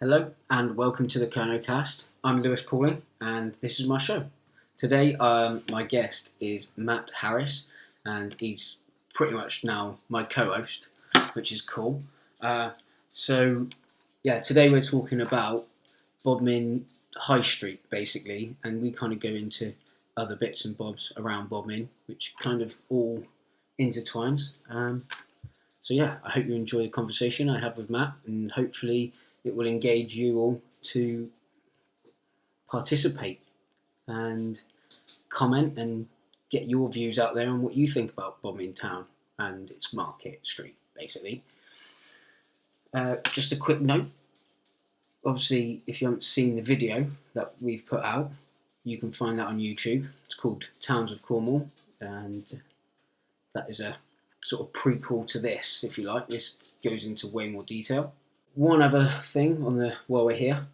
Hello and welcome to the Kernow Kast. I'm Lewis Pauling and this is my show. Today my guest is Matt Harris and he's pretty much now my co-host, which is cool. Today we're talking about Bodmin High Street basically, and we kind of go into other bits and bobs around Bodmin, which kind of all intertwines. I hope you enjoy the conversation I have with Matt, and hopefully it will engage you all to participate and comment and get your views out there on what you think about Bodmin Town and its market street, basically. Just a quick note. Obviously, if you haven't seen the video that we've put out, you can find that on YouTube. It's called Towns of Cornwall, and that is a sort of prequel to this, if you like. This goes into way more detail. One other thing while we're here,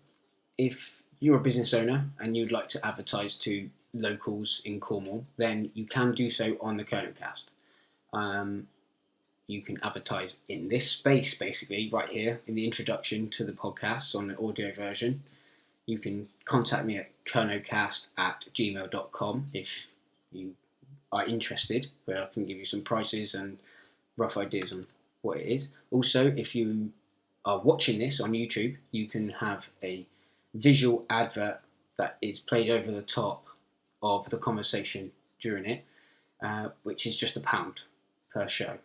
if you're a business owner and you'd like to advertise to locals in Cornwall, then you can do so on the Kernow Kast. You can advertise in this space, basically, right here in the introduction to the podcast on the audio version. You can contact me at kernowkast@gmail.com if you are interested, where I can give you some prices and rough ideas on what it is. Also, if you are watching this on YouTube, you can have a visual advert that is played over the top of the conversation during it, which is just £1 per show.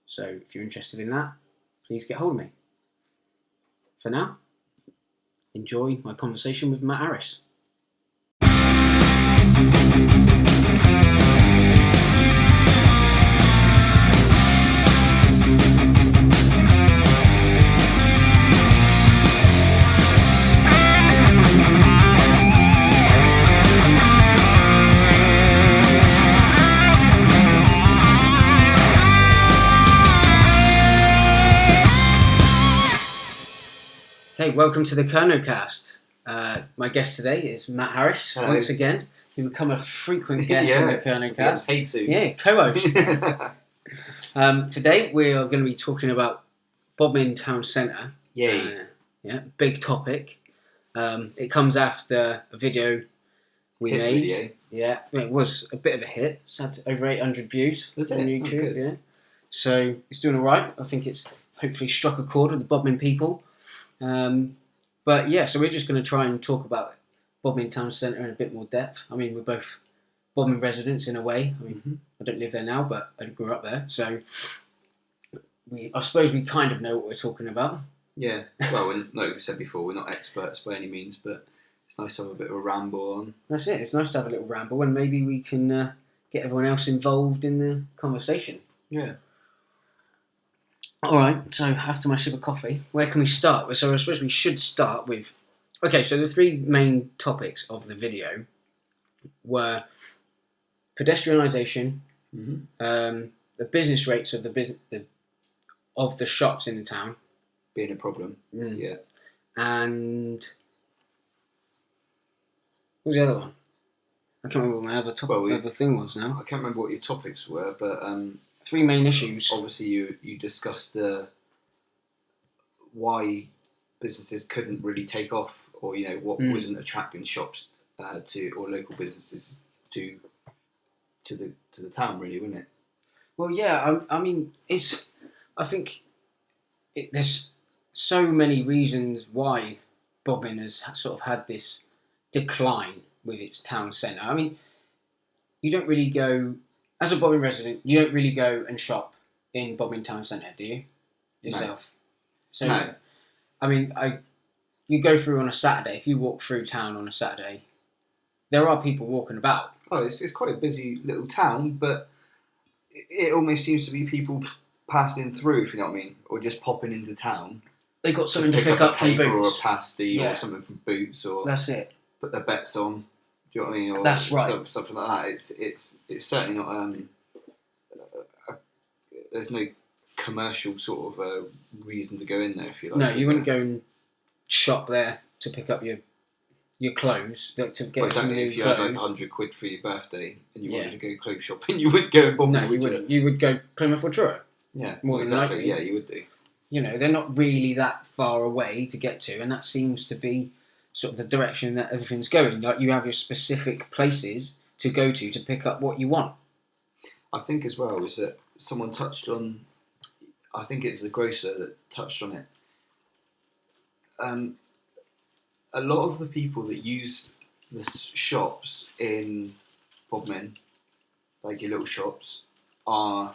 So if you're interested in that, please get hold of me. For now, enjoy my conversation with Matt Harris. Hey, welcome to the Kernow Kast. My guest today is Matt Harris. Hello. Once again. You become a frequent guest on the Kernow Kast. Paid to. Yeah, co-host. Today we are going to be talking about Bodmin Town Centre. Yay. Big topic. It comes after a video we made. Video. Yeah, it was a bit of a hit. It's had over 800 views on YouTube. Yeah, so it's doing all right. I think it's hopefully struck a chord with the Bodmin people. So we're just going to try and talk about Bodmin Town Centre in a bit more depth. I mean, we're both Bodmin residents in a way. I mean, I don't live there now, but I grew up there, so I suppose we kind of know what we're talking about. Yeah, well, like we said before, we're not experts by any means, but it's nice to have a bit of a ramble on. That's it. It's nice to have a little ramble, and maybe we can get everyone else involved in the conversation. Yeah. All right, so after my sip of coffee, where can we start? So I suppose we should start with... Okay, so the three main topics of the video were pedestrianisation, the business rates of the shops in the town. Being a problem, yeah. And... what was the other one? I can't remember what my other other thing was now. I can't remember what your topics were, but... three main issues. Obviously, you discussed why businesses couldn't really take off, or what wasn't attracting shops or local businesses to the town, really, wasn't it? Well, yeah. There's so many reasons why Bodmin has sort of had this decline with its town centre. I mean, you don't really go. As a Bodmin resident, you don't really go and shop in Bodmin Town Centre, do you? Yourself? No. So, no. I mean, you go through on a Saturday. If you walk through town on a Saturday, there are people walking about. Oh, it's quite a busy little town, but it almost seems to be people passing through, if you know what I mean, or just popping into town. They got something to pick up from Boots. Or a pasty or something from Boots. Or that's it. Put their bets on. Do you know what I mean? Or that's right. Something like that. It's certainly not. There's no commercial sort of reason to go in there, if you like. No, you wouldn't go and shop there to pick up your clothes to get some new if you clothes. had like £100 for your birthday and you wanted to go clothes shopping, you wouldn't go and Bodmin. No, you wouldn't. You would go Plymouth or Truro. Yeah, more than likely. Yeah, you would do. You know, they're not really that far away to get to, and that seems to be sort of the direction that everything's going. Like, you have your specific places to go to pick up what you want. I think as well is that someone touched on, I think it's the grocer that touched on it. A lot of the people that use the shops in Bodmin, like your little shops, are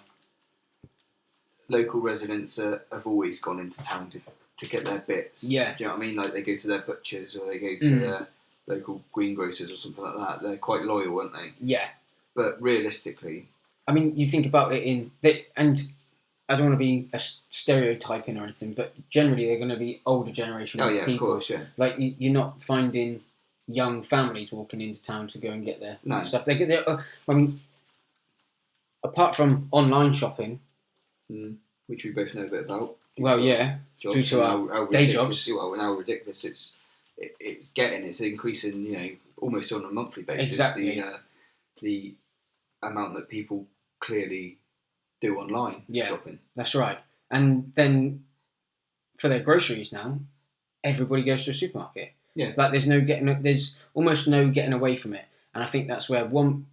local residents that have always gone into town to get their bits. Yeah. Do you know what I mean? Like, they go to their butchers or they go to their local greengrocers or something like that. They're quite loyal, aren't they? Yeah. But realistically, I mean, you think about it and I don't want to be a stereotyping or anything, but generally they're going to be older generation people. Of course, yeah. Like, you're not finding young families walking into town to go and get their stuff. I mean, apart from online shopping, which we both know a bit about. Due to our day jobs. Well, and how ridiculous it's getting. It's increasing, you know, almost on a monthly basis. Exactly. The amount that people clearly do online shopping. That's right. And then for their groceries now, everybody goes to a supermarket. Yeah. Like, there's almost no getting away from it. And I think that's where with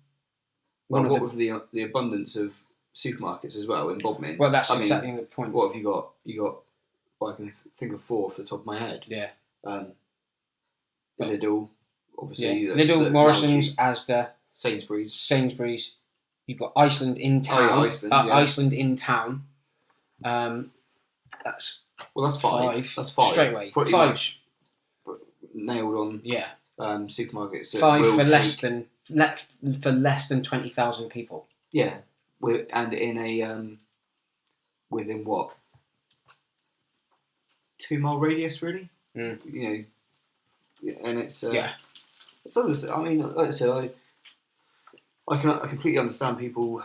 the abundance of supermarkets as well in Bodmin. Well, that's exactly the point. What have you got? You got, well, I can think of 4 off the top of my head. Yeah. Lidl, obviously. Yeah. Lidl, Morrison's, Asda, Sainsbury's. You've got Iceland in town. Oh, yeah, Iceland in town. That's 5. That's 5. Straight away. Pretty 5. much nailed on. Yeah. Supermarkets. 5 for less than 20,000 people. Yeah. And in a within what, 2-mile radius, really. You know, and it's It's others. I mean, like I said, I completely understand people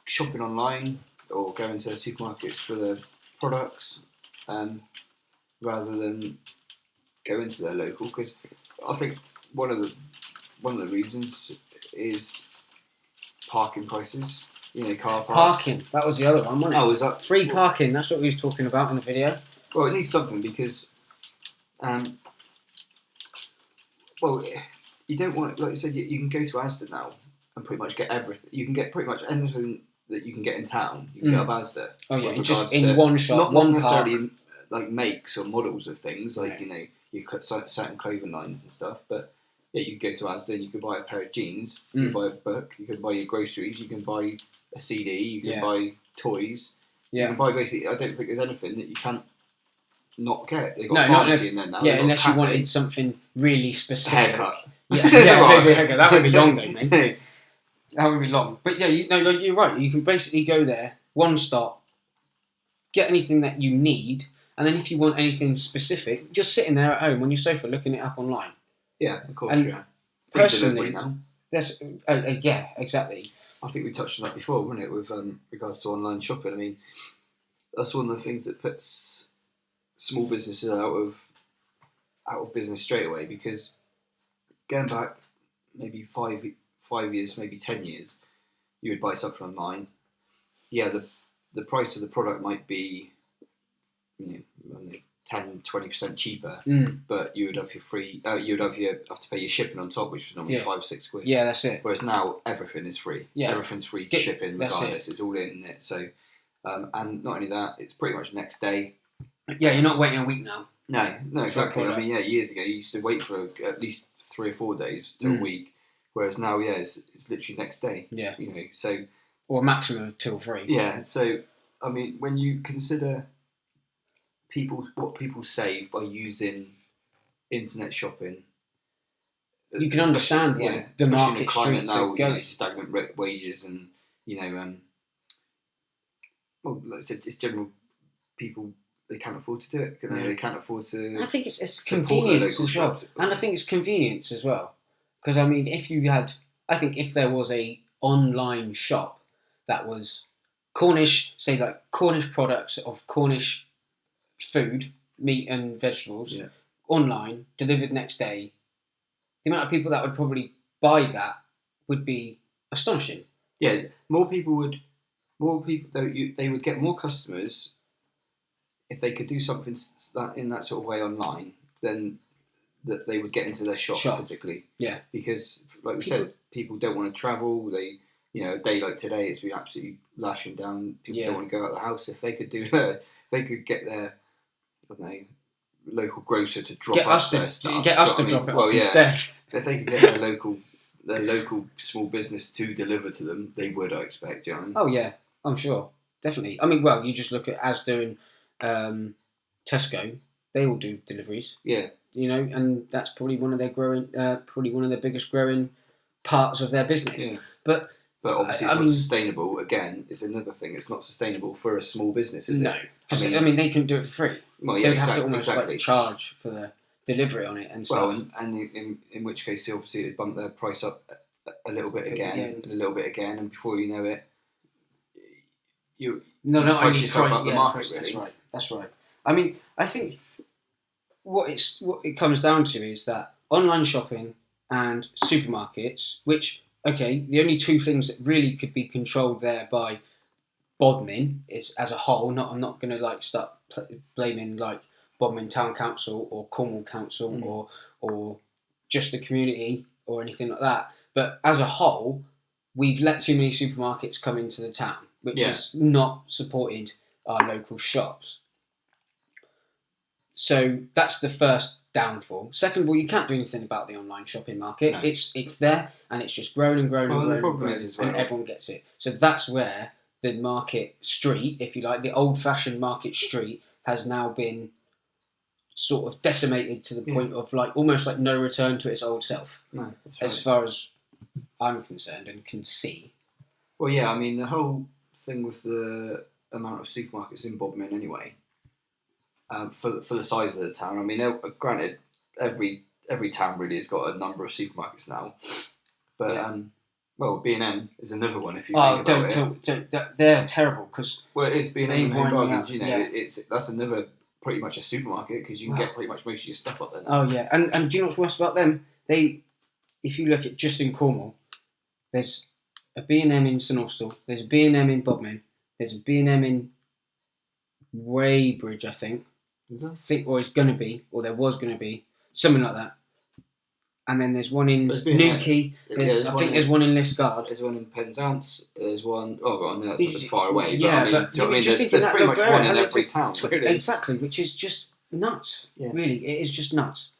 shopping online or going to supermarkets for their products, rather than going to their local, because I think one of the reasons is parking prices. You know, car parks. Parking. That was the other one, wasn't it? Oh, was that free parking? That's what we was talking about in the video. Well, it needs something because, well, you don't want, like you said, you can go to Asda now and pretty much get everything. You can get pretty much anything that you can get in town. You can get up Asda. Oh yeah, just in one shop, not necessarily like makes or models of things, like you know, you cut certain clothing lines and stuff, but. Yeah, you can go to Asda and you can buy a pair of jeans, you can buy a book, you can buy your groceries, you can buy a CD, you can buy toys. You can buy basically, I don't think there's anything that you can't not get. They've got pharmacy in there now. Yeah, unless you wanted something really specific. Haircut. Yeah, maybe a haircut. That would be long though, mate. That would be long. But yeah, you're right. You can basically go there, one stop, get anything that you need, and then if you want anything specific, just sitting there at home on your sofa looking it up online. Yeah, of course, and personally, that's yeah, exactly. I think we touched on that before, wasn't it, with regards to online shopping. I mean, that's one of the things that puts small businesses out of business straight away, because going back maybe 5 years, maybe 10 years, you would buy something online. Yeah, the price of the product might be, you know, 10-20% cheaper, but you would have have to pay your shipping on top, which was normally 5-6 quid. Yeah, that's it. Whereas now everything is free. Yeah, everything's free to ship in regardless. It's all in it. So, and not only that, it's pretty much next day. Yeah, you're not waiting a week now. No, exactly. I mean, years ago you used to wait for at least 3 or 4 days to a week, whereas now, it's literally next day. Yeah, you know, so or a maximum of 2 or 3. Yeah, so I mean, when you consider what people save by using internet shopping, you can understand why the market climate streets now, are going. Stagnant wages, and well, like I said, it's general people, they can't afford to do it. They can't afford to. I think it's convenience as well, and I think it's convenience as well, because I mean, if there was a online shop that was Cornish, say like Cornish products of Cornish food, meat and vegetables, online, delivered next day, the amount of people that would probably buy that would be astonishing. Yeah, they would get more customers if they could do something that in that sort of way online, then that they would get into their shops physically. Yeah. Because, like we said, people don't want to travel. They, a day like today, it's been absolutely lashing down. People don't want to go out of the house. If they could they could get their, I don't know, local grocer to drop off their stuff. Get us to drop it off instead. If they could get their local small business to deliver to them, they would, I expect. You know what I mean? Oh yeah, I'm sure, definitely. I mean, well, you just look at Asda and Tesco; they all do deliveries. Yeah, and that's probably one of their biggest growing parts of their business. Yeah. But obviously, it's not sustainable. Again, it's another thing. It's not sustainable for a small business, is it? No, because they couldn't do it for free. Well, yeah, they'd have to almost charge for the delivery on it and stuff. Well, and in which case, obviously, it'd bump their price up a little bit again, and a little bit again, and before you know it, you price yourself up the market. Really. That's right. I mean, I think what it comes down to is that online shopping and supermarkets, which, okay, the only two things that really could be controlled there by Bodmin is as a whole. I'm not going to start blaming Bodmin Town Council or Cornwall Council or just the community or anything like that. But as a whole, we've let too many supermarkets come into the town, which has not supported our local shops. So that's the first downfall. Second of all, you can't do anything about the online shopping market. No. It's there and it's just growing and growing and growing. The problem is and everyone gets it. So that's where the market street, if you like, the old-fashioned market street has now been sort of decimated to the point of almost no return to its old self. No, as far as I'm concerned and can see. Well, yeah, I mean, the whole thing with the amount of supermarkets in Bodmin anyway, for the size of the town, I mean, granted, every town really has got a number of supermarkets now, but well, B&M is another one if you think about it. They're terrible because it is B&M and Home Bargains. That's another pretty much a supermarket because you can get pretty much most of your stuff up there now. Oh yeah, and do you know what's worse about them? If you look at just in Cornwall, there's a B&M in St Austell, there's a B&M in Bodmin, there's a B&M in Weybridge, I think. Is there? Or it's going to be, or there was going to be, something like that. And then there's one in Newquay. There's one in Liskeard. There's one in Penzance. There's one. Oh, well, that's not as far away. But there's pretty much one in every town. Really. Exactly, which is just nuts. Yeah. Really, it is just nuts.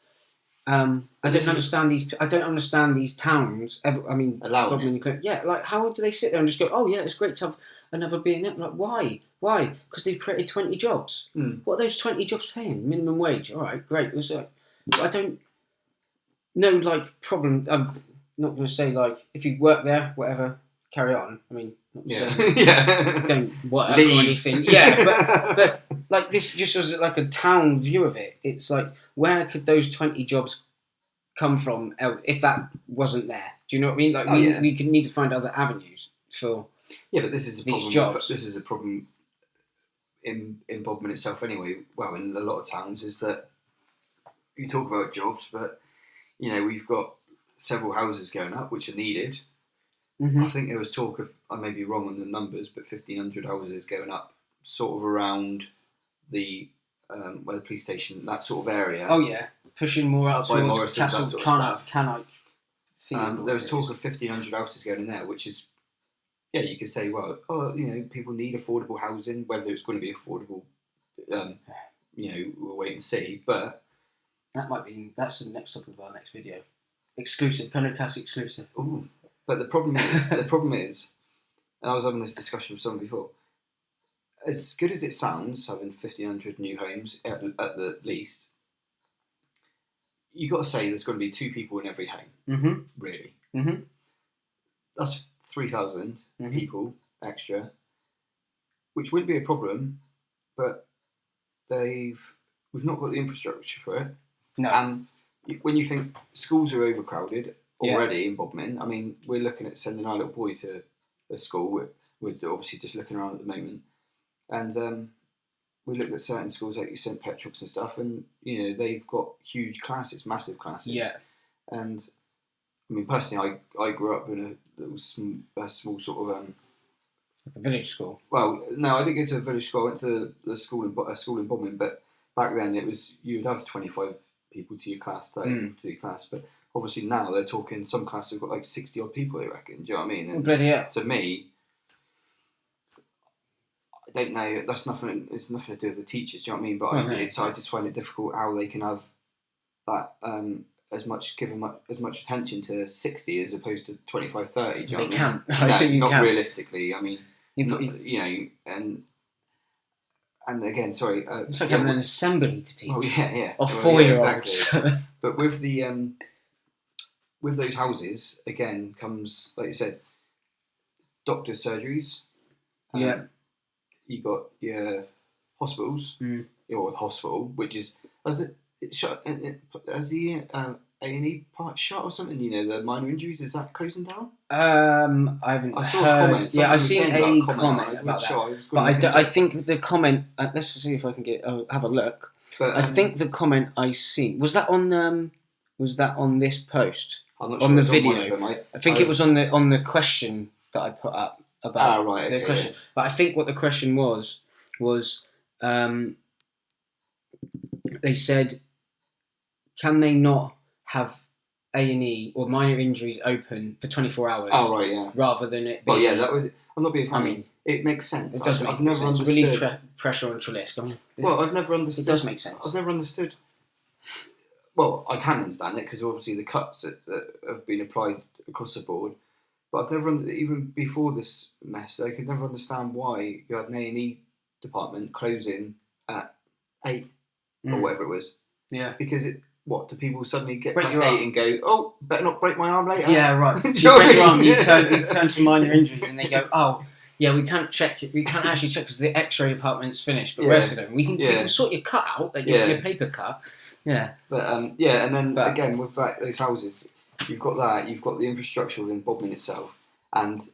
I don't understand these. I don't understand these towns. Allowing it. Yeah, how do they sit there and just go, "Oh yeah, it's great to have another B&M." Like, why? Why? Because they've created 20 jobs. What are those 20 jobs paying? Minimum wage. All right, great. I don't. No, problem. I'm not going to say if you work there, whatever, carry on. I mean, don't work Leave. or anything. Yeah, but this just was a town view of it. It's where could those 20 jobs come from if that wasn't there? Do you know what I mean? We could need to find other avenues for. Yeah, but this is a these problem. Jobs. This is a problem in Bodmin itself, anyway. Well, in a lot of towns, is that you talk about jobs, but we've got several houses going up which are needed. Mm-hmm. I think there was talk of, I may be wrong on the numbers, but 1,500 houses going up, sort of around the where the police station, that sort of area. Oh yeah, pushing more out towards Castle Cannock. There was talk of 1,500 houses going in there, which is, you could say, well, people need affordable housing. Whether it's going to be affordable, we'll wait and see. But that's the next topic of our next video. Exclusive, Kernow Kast exclusive. Ooh. But the problem is, and I was having this discussion with someone before, as good as it sounds, having 1,500 new homes at the least, you've got to say there's going to be 2 people in every home, really. Mm-hmm. That's 3,000 people extra, which wouldn't be a problem, but we've not got the infrastructure for it. No. And when you think schools are overcrowded already in Bodmin, I mean, we're looking at sending our little boy to a school. We're obviously just looking around at the moment. And we looked at certain schools like St Petrog's and stuff, and, they've got huge classes, massive classes. Yeah. And, I mean, personally, I grew up in a little small sort of Like a village school. Well, no, I didn't go to a village school. I went to a school in Bodmin, but back then you'd have 25 people to your class, 30 people to your class. But obviously now they're talking, some classes have got like 60 odd people, they reckon. Do you know what I mean? And bloody hell. to me, I don't know. That's nothing. It's nothing to do with the teachers. Do you know what I mean? But I just find it difficult how they can have that give as much attention to 60 as opposed to 25, 30. Do you know what I mean? No, not realistically. I mean, and again, sorry. It's like having an assembly to teach. Oh yeah. Of 4-year-olds. Exactly. But with the with those houses, again comes, like you said, doctors' surgeries. You got your hospitals, or the hospital, which is has the A&E part shut or something? You know, the minor injuries, is that closing down? I saw a comment. Yeah, I've seen a comment about that. But I think the comment. Let's see if I can have a look. But I think the comment I seen was that on this post. I'm not sure on the video. I think it was on the question that I put up about the question. Yeah. But I think what the question was they said, can they not have A&E or minor injuries open for 24 hours? Oh, right, yeah. Rather than it being... Well, yeah, that would... I'm not being funny. I mean, it makes sense. It does make sense. I've never understood... Relieve pressure on Trelisk. I've never understood... It does make sense. I've never understood... Well, I can understand it, because obviously the cuts that have been applied across the board, but I've never... Even before this mess, I could never understand why you had an A&E department closing at 8, or whatever it was. Yeah. Because do people suddenly get past 8 and go, oh, better not break my arm later? Yeah, right. You break your arm, you turn to minor injuries, and they go, oh, yeah, we can't actually check because the X-ray department's finished, but we're still we can sort your cut out, your paper cut. Yeah. But and then again with those houses, you've got that, you've got the infrastructure within Bodmin itself, and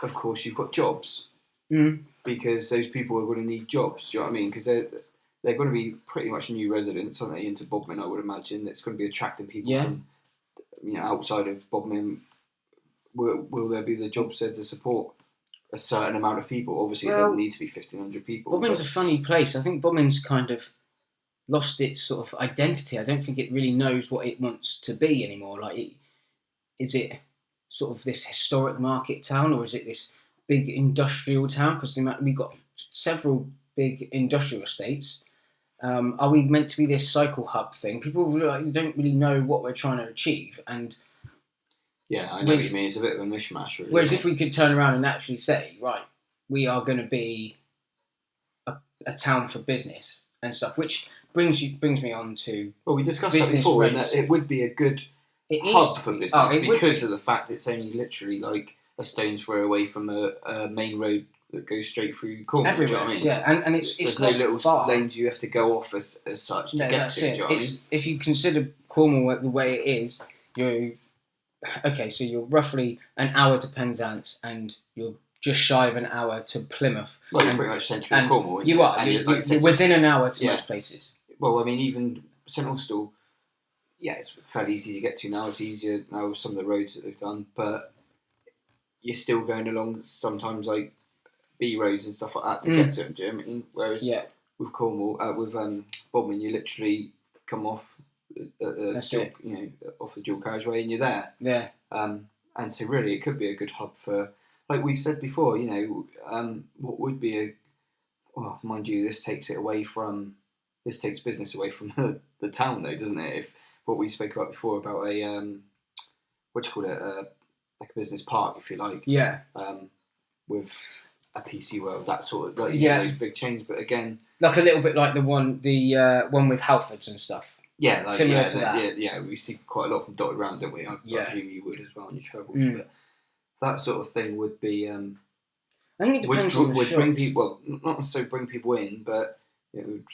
of course you've got jobs because those people are going to need jobs. Do you know what I mean? Because they're going to be pretty much new residents, aren't they, into Bodmin, I would imagine. It's going to be attracting people from outside of Bodmin. Will there be the jobs there to support a certain amount of people? Obviously, it doesn't need to be 1,500 people. Bodmin's a funny place. I think Bodmin's kind of lost its sort of identity. I don't think it really knows what it wants to be anymore. Like, is it sort of this historic market town, or is it this big industrial town? Because we've got several big industrial estates. Are we meant to be this cycle hub thing? People don't really know what we're trying to achieve, and yeah, I know what you mean. It's a bit of a mishmash, really. Whereas if we could turn around and actually say, right, we are going to be a town for business and stuff, which brings me on to we discussed that before, and that it would be a good hub for business because of the fact it's only literally like a stone's throw away from a main road that goes straight through Cornwall. Everywhere, do you know what I mean? Yeah, and it's there's no little lanes you have to go off as such to get to. Do you know what I mean? If you consider Cornwall the way it is, so you're roughly an hour to Penzance, and you're just shy of an hour to Plymouth. Well, you're pretty much central Cornwall. You are. You're within an hour to most places. Well, I mean, even St Austell, it's fairly easy to get to now. It's easier now with some of the roads that they've done, but you're still going along sometimes like B roads and stuff like that to get to them. Do you know what I mean? Whereas with Cornwall, with Bodmin, you literally come off off the dual carriageway and you're there. Yeah. And so really, it could be a good hub for, like we said before. What would be mind you, this takes business away from the town, though, doesn't it? If what we spoke about before about like a business park, if you like. Yeah. With a PC World, that sort of those big chains, but again, like a little bit like the one with Halfords and stuff. Yeah, similar to that. Yeah, we see quite a lot from dotted around, don't we? I presume you would as well on your travels, but that sort of thing would be. I think it depends on the would bring people. Well, not necessarily bring people in, but it would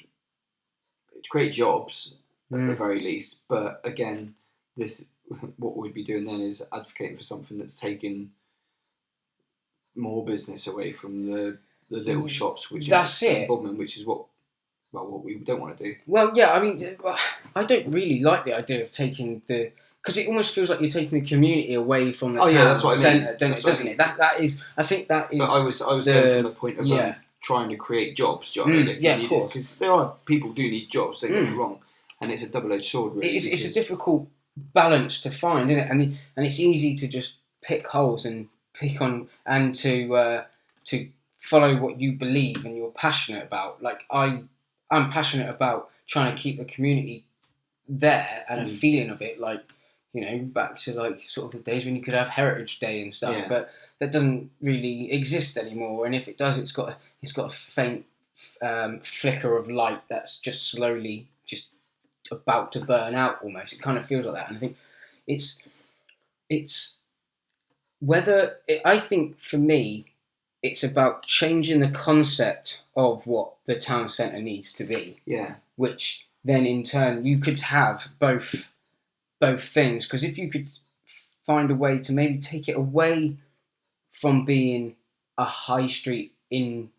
create jobs at the very least. But again, what we'd be doing then is advocating for something that's taking more business away from the little shops, which that's in Bodmin, which is what we don't want to do. Well, yeah, I mean, I don't really like the idea of taking the because it almost feels like you're taking the community away from the town that's what I mean. centre, doesn't it? That is, I think that is. But I was going from the point of trying to create jobs. Do you know what I mean? Yeah, of course. Because there are people who do need jobs. Don't get me wrong, and it's a double-edged sword. Really, it's a difficult balance to find, isn't it? And it's easy to just pick holes and pick on and to follow what you believe and you're passionate about. Like I'm passionate about trying to keep the community there and a feeling of it, like, you know, back to like sort of the days when you could have Heritage Day and stuff, but that doesn't really exist anymore. And if it does, it's got a faint flicker of light that's just slowly just about to burn out almost. It kind of feels like that, and I think it's whether I think for me it's about changing the concept of what the town centre needs to be. Yeah. Which then in turn you could have both things, because if you could find a way to maybe take it away from being a high street in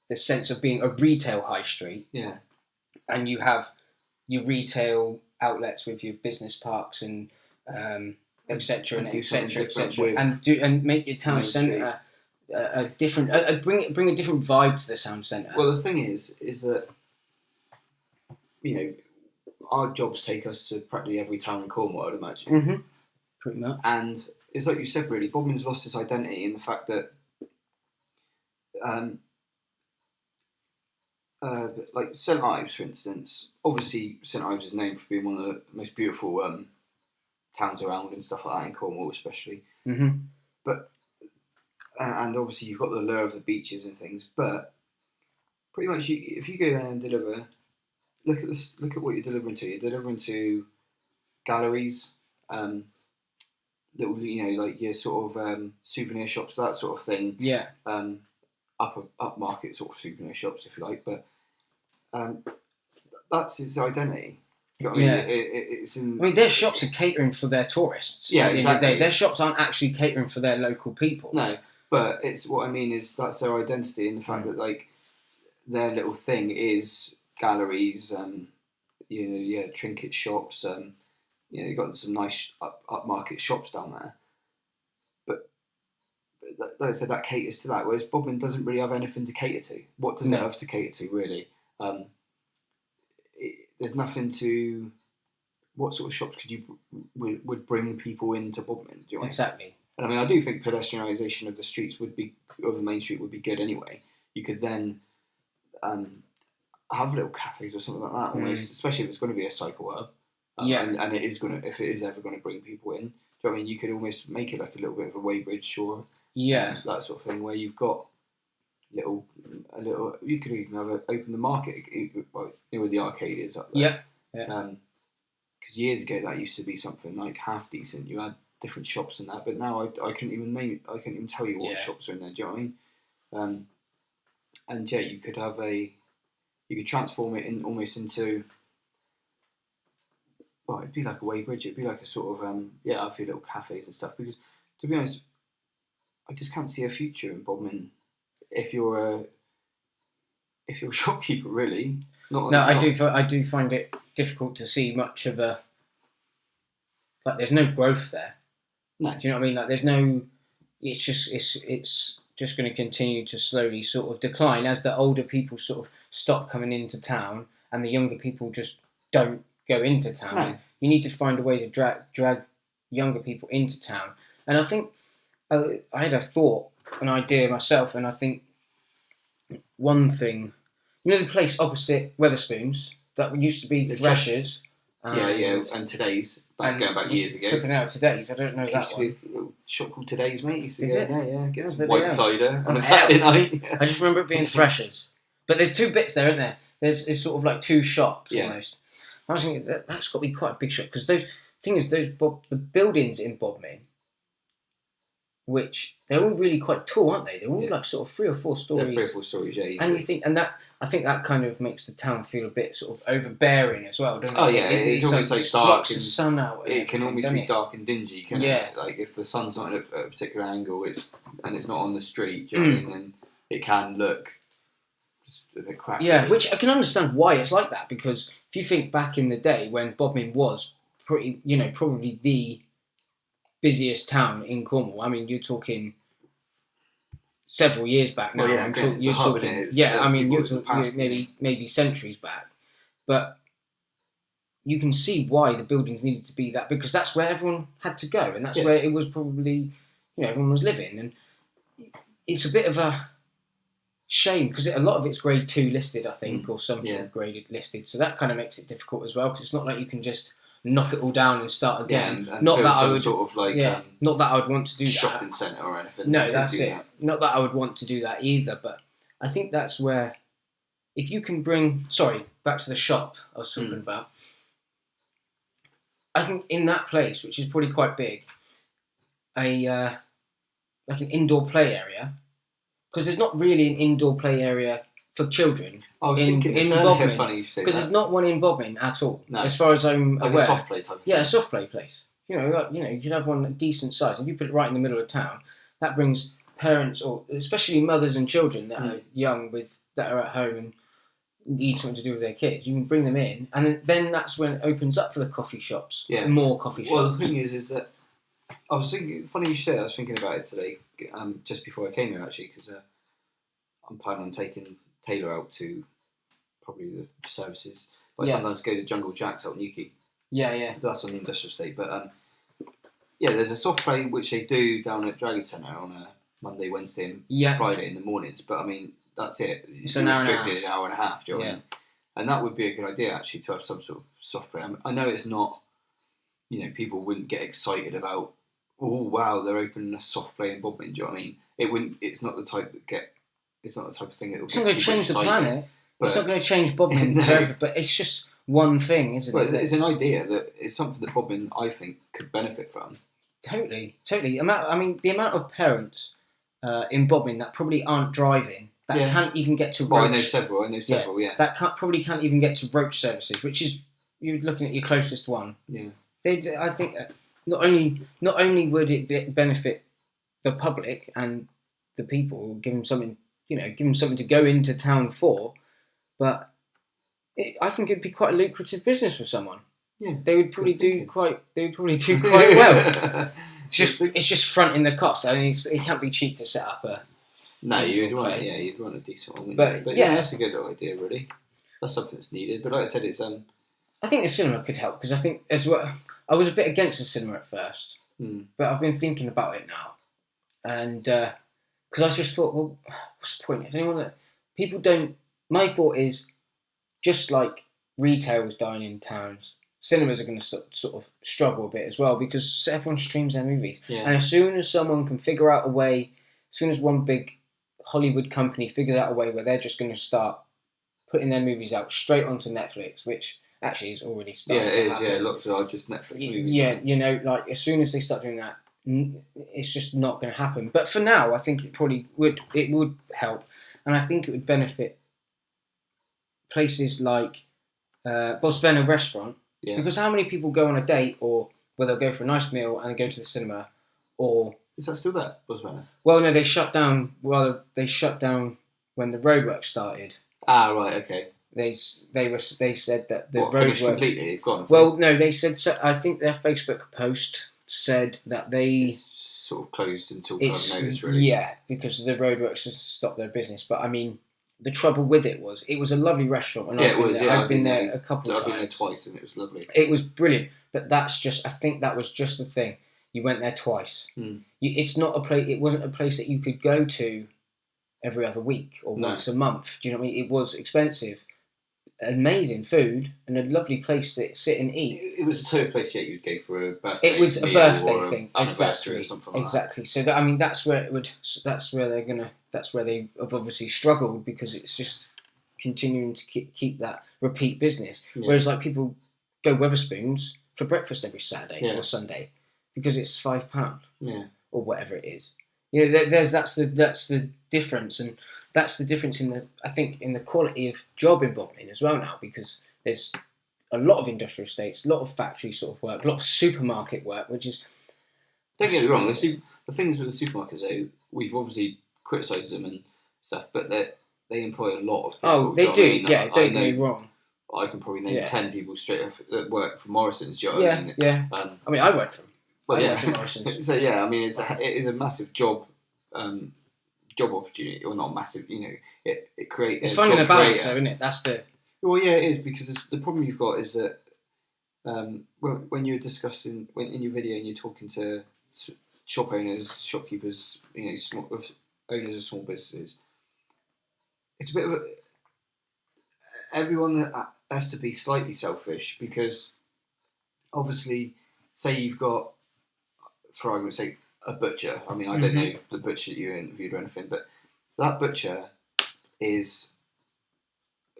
the sense of being a retail high street, and you have your retail outlets with your business parks and etc. and make your town centre a different, bring a different vibe to the town centre. Well, the thing is that, you know, our jobs take us to practically every town in Cornwall, I'd imagine. Mm-hmm. Pretty much. And it's like you said, really, Bodmin's lost its identity in the fact that, like St Ives, for instance. Obviously, St Ives is known for being one of the most beautiful towns around and stuff like that in Cornwall, especially. Mm-hmm. But and obviously you've got the lure of the beaches and things. But pretty much, if you go there and deliver, look at what you're delivering to. You're delivering to galleries, little, you know, like your sort of souvenir shops, that sort of thing. Yeah. Upmarket sort of souvenir shops, if you like, but that's his identity. You know what I mean? It's in. I mean, their shops are catering for their tourists. Yeah, at the exactly. end of the day. Their shops aren't actually catering for their local people. No, but it's what I mean is that's their identity, and the fact that like their little thing is galleries, you know, trinket shops. You know, you've got some nice upmarket shops down there. Like I said, that caters to that, whereas Bodmin doesn't really have anything to cater to. What does it have to cater to, really? There's nothing to... What sort of shops could you would bring people into Bodmin? Do you know? Exactly. And I mean, I do think pedestrianisation of the streets of the main street would be good anyway. You could then have little cafes or something like that, almost, especially if it's going to be a cycle hub. And it is going to, if it is ever going to bring people in. Do you know what I mean? You could almost make it like a little bit of a weighbridge or that sort of thing, where you've got a little. You could even have open the market, well, you know, where the arcade is up there. Because years ago that used to be something like half decent. You had different shops and that, but now I couldn't even name. I couldn't even tell you what shops are in there. Do you know what I mean? And you could have you could transform it almost into. Well, it'd be like a weighbridge. It'd be like a sort of a few little cafes and stuff. Because to be honest, I just can't see a future in Bodmin if you're a shopkeeper, really. I do find it difficult to see much of a, like, there's no growth there. No. Do you know what I mean? Like, there's no. It's just going to continue to slowly sort of decline as the older people sort of stop coming into town and the younger people just don't go into town. No. You need to find a way to drag younger people into town. And I think I had an idea myself, and I think one thing, you know, the place opposite Wetherspoons that used to be Threshers. And Today's, going back years ago. Flipping out Today's, I don't know that used one. to be a shop called Today's, mate. Used to Did go it? there, get some Yeah, white cider on a Saturday night. I just remember it being Threshers. But there's two bits there, isn't there? There's sort of like two shops almost. I was thinking that's got to be quite a big shop, because the buildings in Bodmin, which they're all really quite tall, aren't they? They're all like sort of 3 or 4 stories. They're 3 or 4 stories, yeah. And you think, I think that kind of makes the town feel a bit sort of overbearing as well, doesn't it? Oh yeah, it's almost like dark. Blocks the sun out. It can almost be dark and dingy, can it? Like if the sun's not at a particular angle, it's not on the street. Do you know what I mean? Then it can look just a bit crappy. Yeah, which I can understand why it's like that, because if you think back in the day when Bodmin was probably the busiest town in Cornwall. I mean, you're talking several years back now. Well, yeah, again, it's a hub, isn't it? I mean, you're People talking maybe centuries back, but you can see why the buildings needed to be that, because that's where everyone had to go, and that's where it was probably, everyone was living. And it's a bit of a shame because a lot of it's grade 2 listed, I think, or some sort of graded listed, so that kind of makes it difficult as well, because it's not like you can just knock it all down and start again. And not that I would not that I would want to do that. Shopping centre or anything. No, that's it. Not that I would want to do that either, but I think that's where, if you can bring, back to the shop I was talking about. I think in that place, which is probably quite big, like an indoor play area, because there's not really an indoor play area for children. I was thinking it's Bodmin, funny you say because there's not one in Bodmin at all, no. as far as I'm like aware. A soft play type of thing. Yeah, a soft play place. You could have one decent size. If you put it right in the middle of town, that brings parents, or especially mothers and children that are young that are at home and need something to do with their kids. You can bring them in, and then that's when it opens up for the coffee shops. Yeah, more coffee shops. Well, the thing is that I was thinking. Funny you say. I was thinking about it today, just before I came here actually, because I'm planning on taking Taylor out to probably the services, but I sometimes go to Jungle Jack's out in Newquay. Yeah. That's on the industrial estate, but there's a soft play which they do down at Dragon Centre on a Monday, Wednesday, and Friday in the mornings. But I mean, that's it. It's restricted an hour and a half. Do you know what I mean? And that would be a good idea actually, to have some sort of soft play. I know it's not. People wouldn't get excited about. Oh wow, they're opening a soft play in Bodmin. Do you know what I mean? It wouldn't. It's not the type that get. It's not the type of thing that will. It's not going to change the planet. It's not going to change Bodmin forever. But it's just one thing, isn't it? It's an idea that it's something that Bodmin, I think, could benefit from. Totally. The amount of parents in Bodmin that probably aren't driving, that can't even get to Roach. Well, I know several, That probably can't even get to Roach services, which is, you're looking at your closest one. Yeah. I think not only would it benefit the public and the people, give them something to go into town for, but I think it'd be quite a lucrative business for someone. Yeah, they would probably do quite well. It's just fronting the cost. I mean, it can't be cheap to set up a. No, you'd want a decent one. But that's a good idea, really. That's something that's needed. But like I said, it's I think the cinema could help, because I think as well. I was a bit against the cinema at first, but I've been thinking about it now, and because I just thought, well, what's the point? If anyone that people don't. My thought is, just like retail is dying in towns, cinemas are going to sort of struggle a bit as well, because everyone streams their movies. Yeah. And as soon as someone can figure out a way, as soon as one big Hollywood company figures out a way where they're just going to start putting their movies out straight onto Netflix, which actually is already starting to happen. Yeah, it is, yeah. Lots of just Netflix movies. Yeah, like as soon as they start doing that, it's just not going to happen. But for now, I think it probably would help. And I think it would benefit places like Bosvenna Restaurant. Yeah. Because how many people go on a date, or where they'll go for a nice meal and go to the cinema, or... Is that still there, Bosvenna? Well, no, they shut down when the roadworks started. Ah, right, okay. They said that the roadworks... finished completely? They've gone? Well, no, they said... So, I think their Facebook post said that they... It's sort of closed until further notice, really. Yeah, because the roadworks just stopped their business. But, I mean... The trouble with it was a lovely restaurant. And I've been there a couple of times. I've been there twice and it was lovely. It was brilliant. But I think that was just the thing. You went there twice. It's not a place. It wasn't a place that you could go to every other week or once a month. Do you know what I mean? It was expensive. Amazing food and a lovely place to sit and eat. It was a type of place, you'd go for a birthday. It was a birthday thing, anniversary or something like that. Exactly. So that, I mean, that's where it would. That's where they have obviously struggled, because it's just continuing to keep that repeat business. Yeah. Whereas like people go Wetherspoons for breakfast every Saturday or Sunday because it's £5 or whatever it is. That's the difference, and that's the difference in the quality of job in Bodmin as well now, because there's a lot of industrial estates, a lot of factory sort of work, a lot of supermarket work, which is... Don't get me wrong, the things with the supermarkets, though, we've obviously criticised them and stuff, but they employ a lot of people. Oh, they do, don't get me wrong. I can probably name 10 people straight off that work for Morrison's. Do you know what I mean? Yeah. I mean, I work for them. Well, I work for Morrison's. So yeah, I mean, it is a massive job opportunity, or not massive. You know, it creates. It's finding a balance, though, isn't it? That's the. Well, yeah, it is, because the problem you've got is that when you're discussing in your video and you're talking to shop owners, shopkeepers, you know, owners of small businesses, it's a bit of everyone has to be slightly selfish, because obviously, say you've got, for argument's sake, a butcher. I mean, I don't know the butcher you interviewed or anything, but that butcher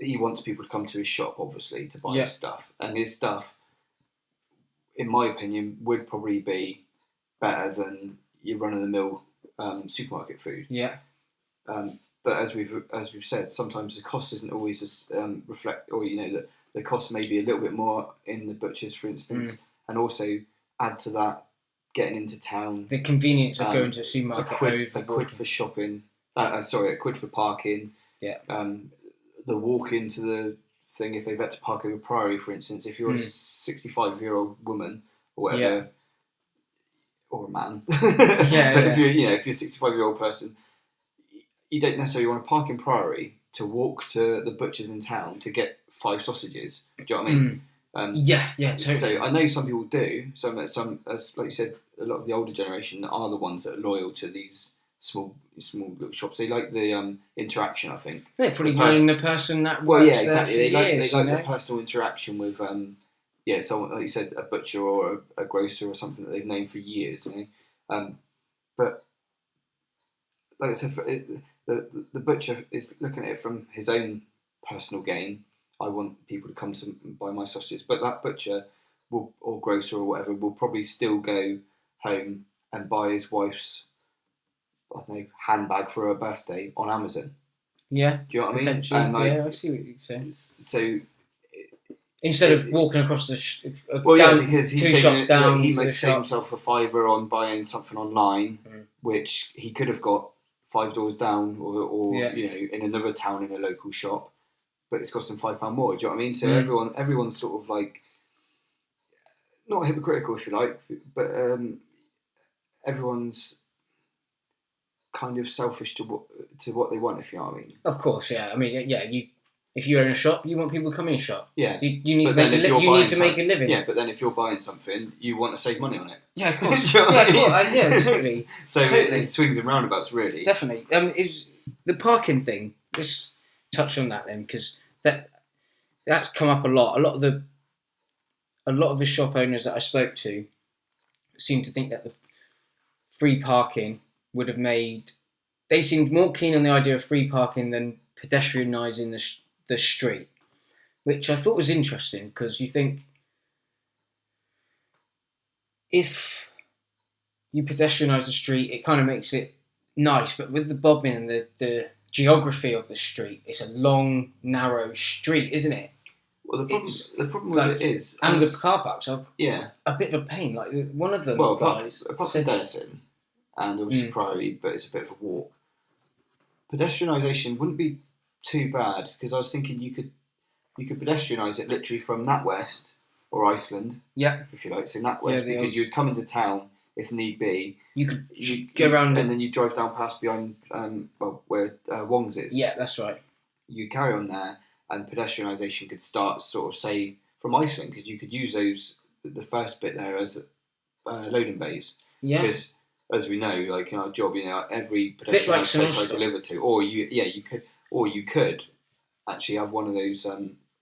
he wants people to come to his shop, obviously, to buy his stuff. And his stuff, in my opinion, would probably be better than your run-of-the-mill supermarket food. Yeah. But as we've said, sometimes the cost isn't always reflect, or, you know, that the cost may be a little bit more in the butchers, for instance, and also add to that, getting into town, the convenience of going to a supermarket, a quid for shopping. A quid for parking. Yeah. The walk into the thing, if they've had to park over Priory, for instance, if you're a 65-year-old woman or whatever, or a man, but if you're a 65-year-old person, you don't necessarily want to park in Priory to walk to the butcher's in town to get 5 sausages. Do you know what I mean? Totally. So I know some people do. Some, as like you said, a lot of the older generation are the ones that are loyal to these small little shops. They like the interaction, I think. They're probably knowing the person that works there for years. They like the personal interaction with someone, like you said, a butcher or a grocer or something that they've known for years. You know? But like I said, the butcher is looking at it from his own personal gain. I want people to come to buy my sausages, but that butcher or grocer or whatever will probably still go home and buy his wife's, I don't know, handbag for her birthday on Amazon. Yeah. Do you know what I mean? I see what you're saying. So instead of walking across the because he's 2 shops down, he might save himself a £5 on buying something online, which he could have got 5 doors down, or you know, in another town in a local shop, but it's cost him £5 more. Do you know what I mean? So everyone's sort of like, not hypocritical, if you like, but everyone's kind of selfish to what they want, if you know what I mean. Of course, yeah. I mean, yeah. If you own a shop, you want people to come in your shop. Yeah. You need to make a living. Yeah, but then if you're buying something, you want to save money on it. Yeah, of course. Totally. So totally. It swings and roundabouts, really. Definitely. It's the parking thing. Just touch on that then, because that's come up a lot. A lot of the shop owners that I spoke to seem to think that the free parking would have made. They seemed more keen on the idea of free parking than pedestrianising the street, which I thought was interesting, because you think if you pedestrianise the street, it kind of makes it nice, but with the Bodmin and the geography of the street, it's a long, narrow street, isn't it? Well, the problem with it is... And the car parks are a bit of a pain. Like, one of them apart from Denison, and obviously Priory, but it's a bit of a walk, pedestrianisation wouldn't be too bad, because I was thinking you could pedestrianise it literally from NatWest or Iceland, if you like, so NatWest, because you'd come into town if need be. You could go around, and then you drive down past behind where Wong's is. Yeah, that's right. You carry on there, and pedestrianisation could start sort of, say, from Iceland, because you could use the first bit there as loading bays. Yeah. Because as we know, like in our job, you know, every pedestrianised place I deliver to, or you could actually have one of those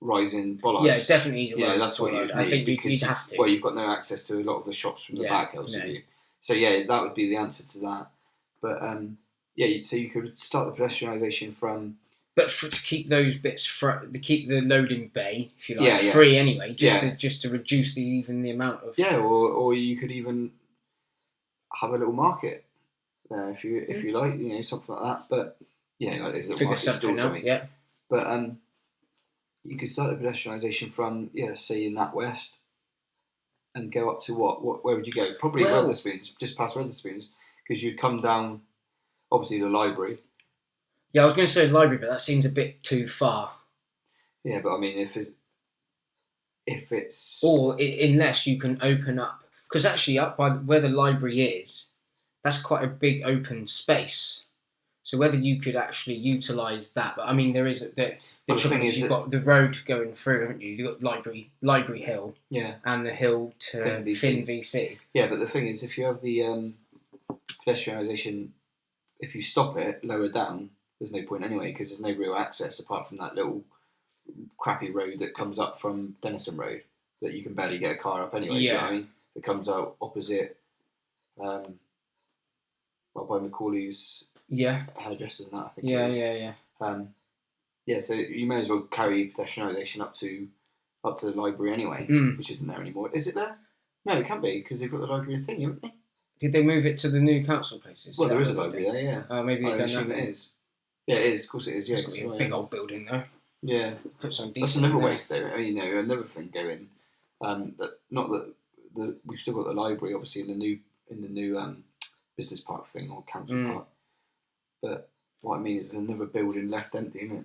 rising bollards. Yeah, definitely. Yeah, that's what you'd need. I think you'd have to. Well, you've got no access to a lot of the shops from the back hills, have you? So yeah, that would be the answer to that. But so you could start the pedestrianisation from. But to keep those bits, to keep the loading bay, if you like, free anyway, just to reduce the amount of. Yeah, or you could even have a little market there if you like, you know, something like that. But like there's a little market store or something. Yeah. But you could start the pedestrianisation from say in NatWest, and go up to where would you go? Probably Wetherspoons, just past Wetherspoons, because you'd come down, obviously the library. Yeah, I was going to say library, but that seems a bit too far. Yeah, but I mean, if if it's or unless you can open up, because actually up by where the library is, that's quite a big open space. So whether you could actually utilise that, but I mean, there is the trouble is you've got the road going through, haven't you? You've got Library Hill, and the hill to Finn VC. Yeah, but the thing is, if you have the pedestrianisation, if you stop it lower down, there's no point anyway because there's no real access apart from that little crappy road that comes up from Denison Road that you can barely get a car up anyway. Do you know what I mean? It comes out opposite, by Macaulay's. Hairdressers and that, I think. So you may as well carry pedestrianisation up to the library anyway, which isn't there anymore. Is it there? No, it can't be because they've got the library thing, haven't they? Did they move it to the new council places? Well, there is a library there, yeah. Oh, maybe they don't know. It is. Yeah, it is. Of course, it is. Yeah, it's got to be a big old building though. Yeah, put some decent. That's another waste though. Another thing going. Not that we've still got the library, obviously in the new business park thing or council park. But what I mean is there's another building left empty, isn't it?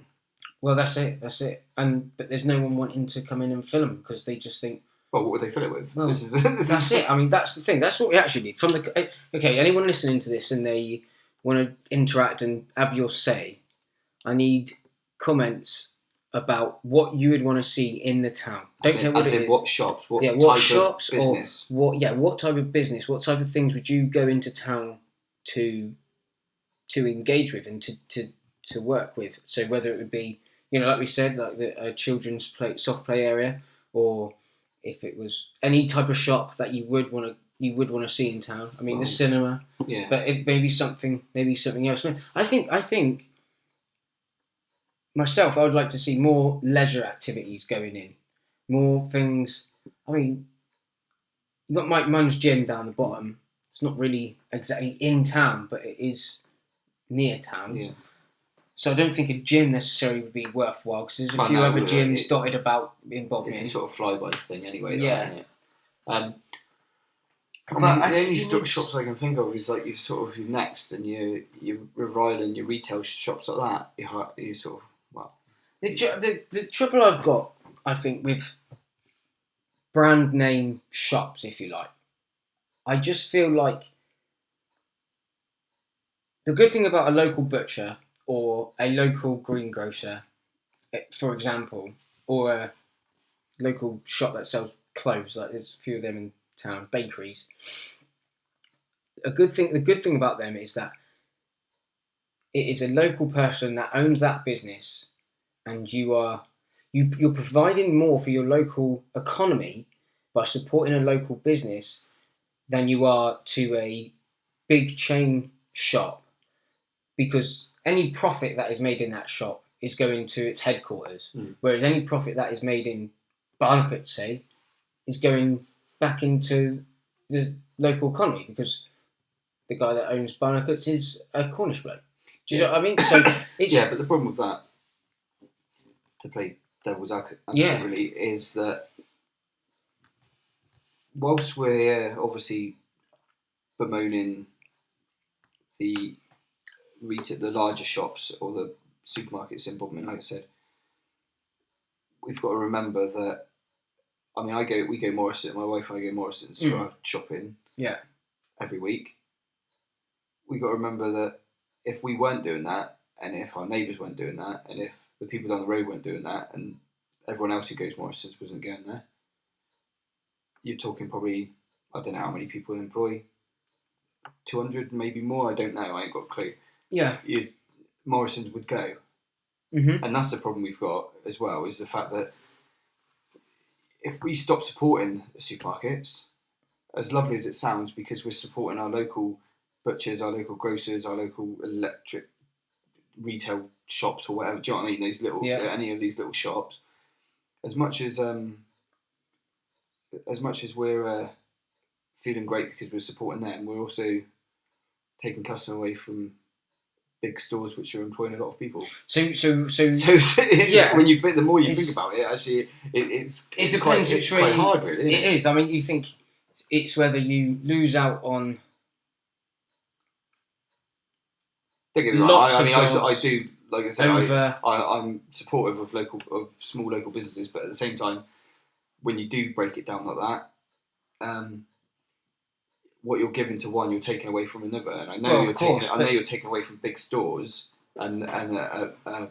Well, that's it. But there's no one wanting to come in and fill them because they just think. Well, what would they fill it with? Well, that's it. I mean, that's the thing. That's what we actually need. Anyone listening to this and they want to interact and have your say, I need comments about what you would want to see in the town. Don't care what it is. What shops? What type of business? What type of business? What type of things would you go into town to engage with and to work with? So whether it would be, like we said, like the children's soft play area, or if it was any type of shop that you would want to see in town. I mean, the cinema, but it may be something else. I think myself, I would like to see more leisure activities going in, more things. I mean, you've got Mike Munn's gym down the bottom. It's not really exactly in town, but it is near town. Yeah. So I don't think a gym necessarily would be worthwhile because there's a few other gyms dotted about in Bodmin. It's a sort of flyby thing anyway, isn't it? But the only shops I can think of is like your Next and your Revile and your retail shops like that. You sort of the trouble I've got, I think, with brand name shops, if you like, I just feel like the good thing about a local butcher or a local greengrocer, for example, or a local shop that sells clothes, like there's a few of them in town, bakeries. The good thing about them is that it is a local person that owns that business, and you're providing more for your local economy by supporting a local business than you are to a big chain shop, because any profit that is made in that shop is going to its headquarters, whereas any profit that is made in Barnacle, say, is going back into the local economy because the guy that owns Barnacle is a Cornish bloke. Do you know what I mean? So it's, but the problem with that, to play devil's advocate, really, is that whilst we're obviously bemoaning the larger shops or the supermarkets in Bodmin, like I said, we've got to remember that. I mean, we go Morrison. My wife and I go Morrison's for our shopping. Every week. We got to remember that if we weren't doing that, and if our neighbours weren't doing that, and if the people down the road weren't doing that, and everyone else who goes Morrison's wasn't going there, you're talking probably, I don't know how many people employ, 200, maybe more. I don't know. I ain't got a clue. Yeah. Morrison's would go. Mm-hmm. And that's the problem we've got as well, is the fact that if we stop supporting the supermarkets, as lovely as it sounds, because we're supporting our local butchers, our local grocers, our local electric retail shops or whatever, do you know what I mean? Those little, any of these little shops, as much as we're feeling great because we're supporting them, we're also taking customer away from big stores which are employing a lot of people. So when you think, the more you think about it, actually, it depends which way. Quite hard, really. It is. I mean, you think it's whether you lose out on. Don't get me wrong. I do. Like I said, I'm supportive of small local businesses, but at the same time, when you do break it down like that, what you're giving to one, you're taking away from another. And I know you're taking away from big stores and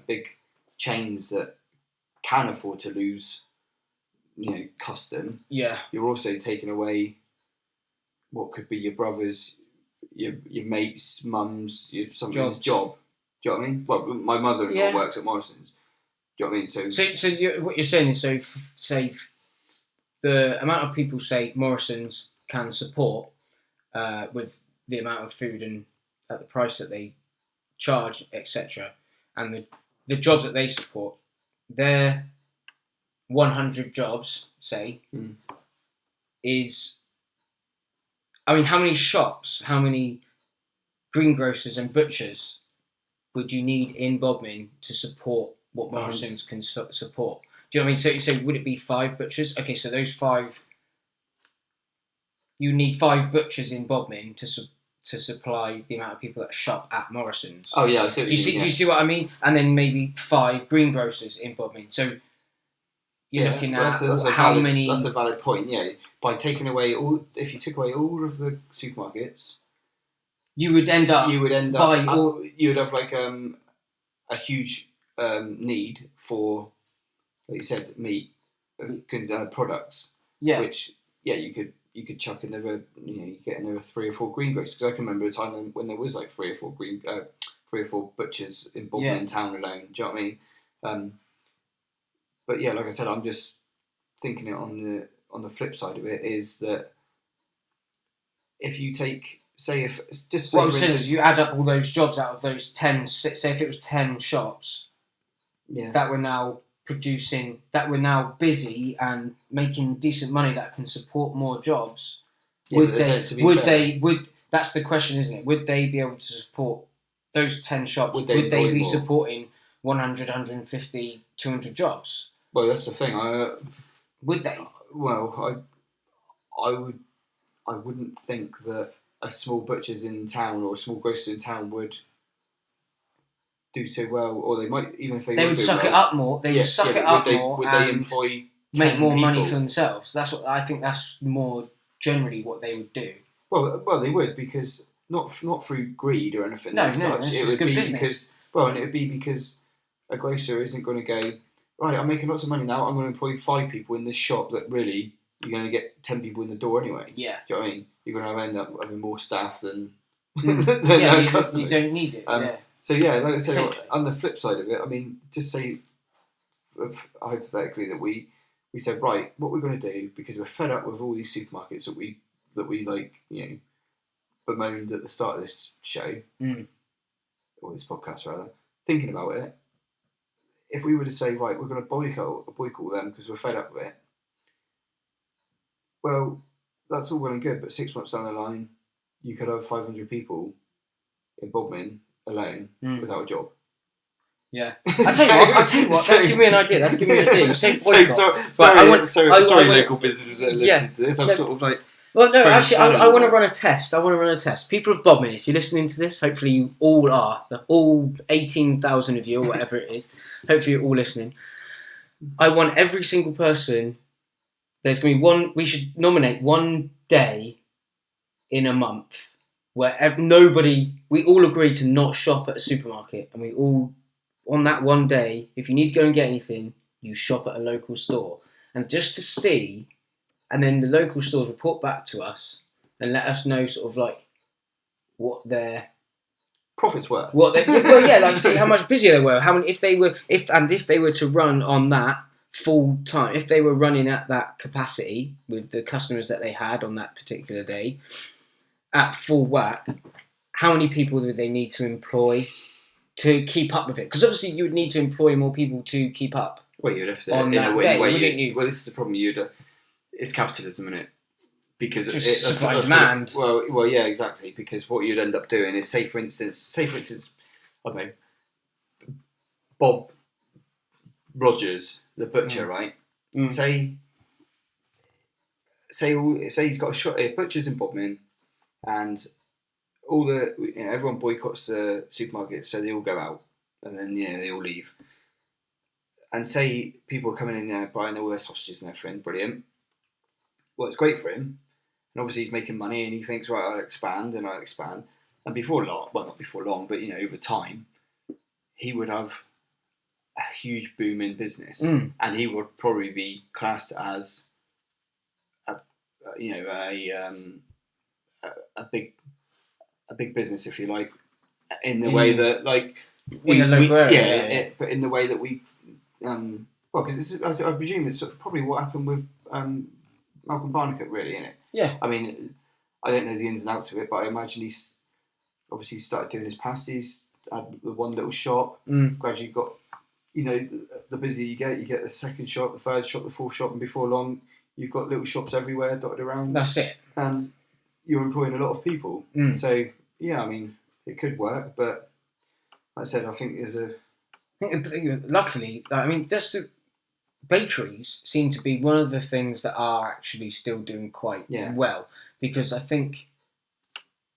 big chains that can afford to lose, custom. Yeah. You're also taking away what could be your brothers, your mates, mums, somebody's job. Do you know what I mean? Well, my mother-in-law works at Morrison's. Do you know what I mean? So what you're saying is, say the amount of people say Morrison's can support with the amount of food and at the price that they charge, etc., and the jobs that they support, their 100 jobs, say, is... I mean, how many shops, how many greengrocers and butchers would you need in Bodmin to support what Morrison's can support? Do you know what I mean? So would it be 5 butchers? Okay, so those 5... You need 5 butchers in Bodmin to supply the amount of people that shop at Morrison's. Oh, yeah, I see what do you see what I mean? And then maybe 5 greengrocers in Bodmin. So you're looking at how many... That's a valid point, yeah. By taking away if you took away all of the supermarkets... You would end up... You would have like a huge need for, like you said, meat products. Yeah. Which, you could chuck another, you get another 3 or 4 greengrocers. Because I can remember a time when there was like 3 or 4 butchers in Bodmin town alone. Do you know what I mean? But yeah, like I said, I'm just thinking it on the flip side of it is that if you take, say if just say what I'm saying is you add up all those jobs out of those 10, say if it was 10 shops, that were now producing, that were now busy and making decent money that can support more jobs. That's the question, isn't it? Would they be able to support those 10 shops? Would they be supporting 100, 150, 200 jobs? Well, that's the thing. Would they? Well, I wouldn't think that a small butcher's in town or a small grocer in town would do so well, or they might, even if they would suck it up more. They would suck it up more. Would they employ make more people? Money for themselves? That's what I think. That's more generally what they would do. Well, they would, because not through greed or anything. No, it would be business. And it would be because a grocer isn't going to go, right, I'm making lots of money now, I'm going to employ 5 people in this shop that really you're going to get 10 people in the door anyway. Yeah. Do you know what I mean? You're going to end up having more staff than customers. You don't need it. So like I said, on the flip side of it, I mean, just say hypothetically that we said, right, what we're going to do, because we're fed up with all these supermarkets that we like, bemoaned at the start of this show, or this podcast rather, thinking about it, if we were to say, right, we're going to boycott them because we're fed up with it, well, that's all well and good, but 6 months down the line, you could have 500 people in Bodmin alone without a job. Yeah. I'll tell you what, let's give me an idea. You say boycott. Sorry, local businesses that are listening to this. I'm sort of like... Well, no, actually, I want to run a test. People of Bodmin, if you're listening to this, hopefully you all are. All 18,000 of you, or whatever it is. Hopefully you're all listening. I want every single person... There's going to be we should nominate one day in a month where we all agree to not shop at a supermarket, and we all, on that one day, if you need to go and get anything, you shop at a local store. And just to see, and then the local stores report back to us and let us know sort of like what their profits were. See how much busier they were, how many, if they were to run on that full time, if they were running at that capacity with the customers that they had on that particular day at full whack, how many people do they need to employ to keep up with it? Because obviously you would need to employ more people to keep up. Well, you'd have to on that day, wouldn't you? Well, this is the problem. It's capitalism, isn't it? Because just supply and demand. Well, yeah, exactly. Because what you'd end up doing is, say for instance, I don't know, Bob Rogers, the butcher, right? Say he's got a butcher's in Bodmin, and all everyone boycotts the supermarket, so they all go out, and then they all leave. and say people are coming in there buying all their sausages and everything, brilliant. Well, it's great for him, and obviously he's making money, and he thinks, right, I'll expand, and before long, well, not before long, but over time, he would have a huge boom in business, and he would probably be classed as a big business, if you like, in the way that but in the way that we because I presume it's probably what happened with Malcolm Barnicott, really, isn't it? Yeah. I mean, I don't know the ins and outs of it, but I imagine he's obviously started doing his pasties, had the one little shop, gradually got, the busier you get the second shop, the third shop, the fourth shop, and before long, you've got little shops everywhere dotted around. That's it. And you're employing a lot of people. So, yeah, I mean, it could work, but like I said, I think there's a... Luckily, I mean, just the bakeries seem to be one of the things that are actually still doing quite well, because I think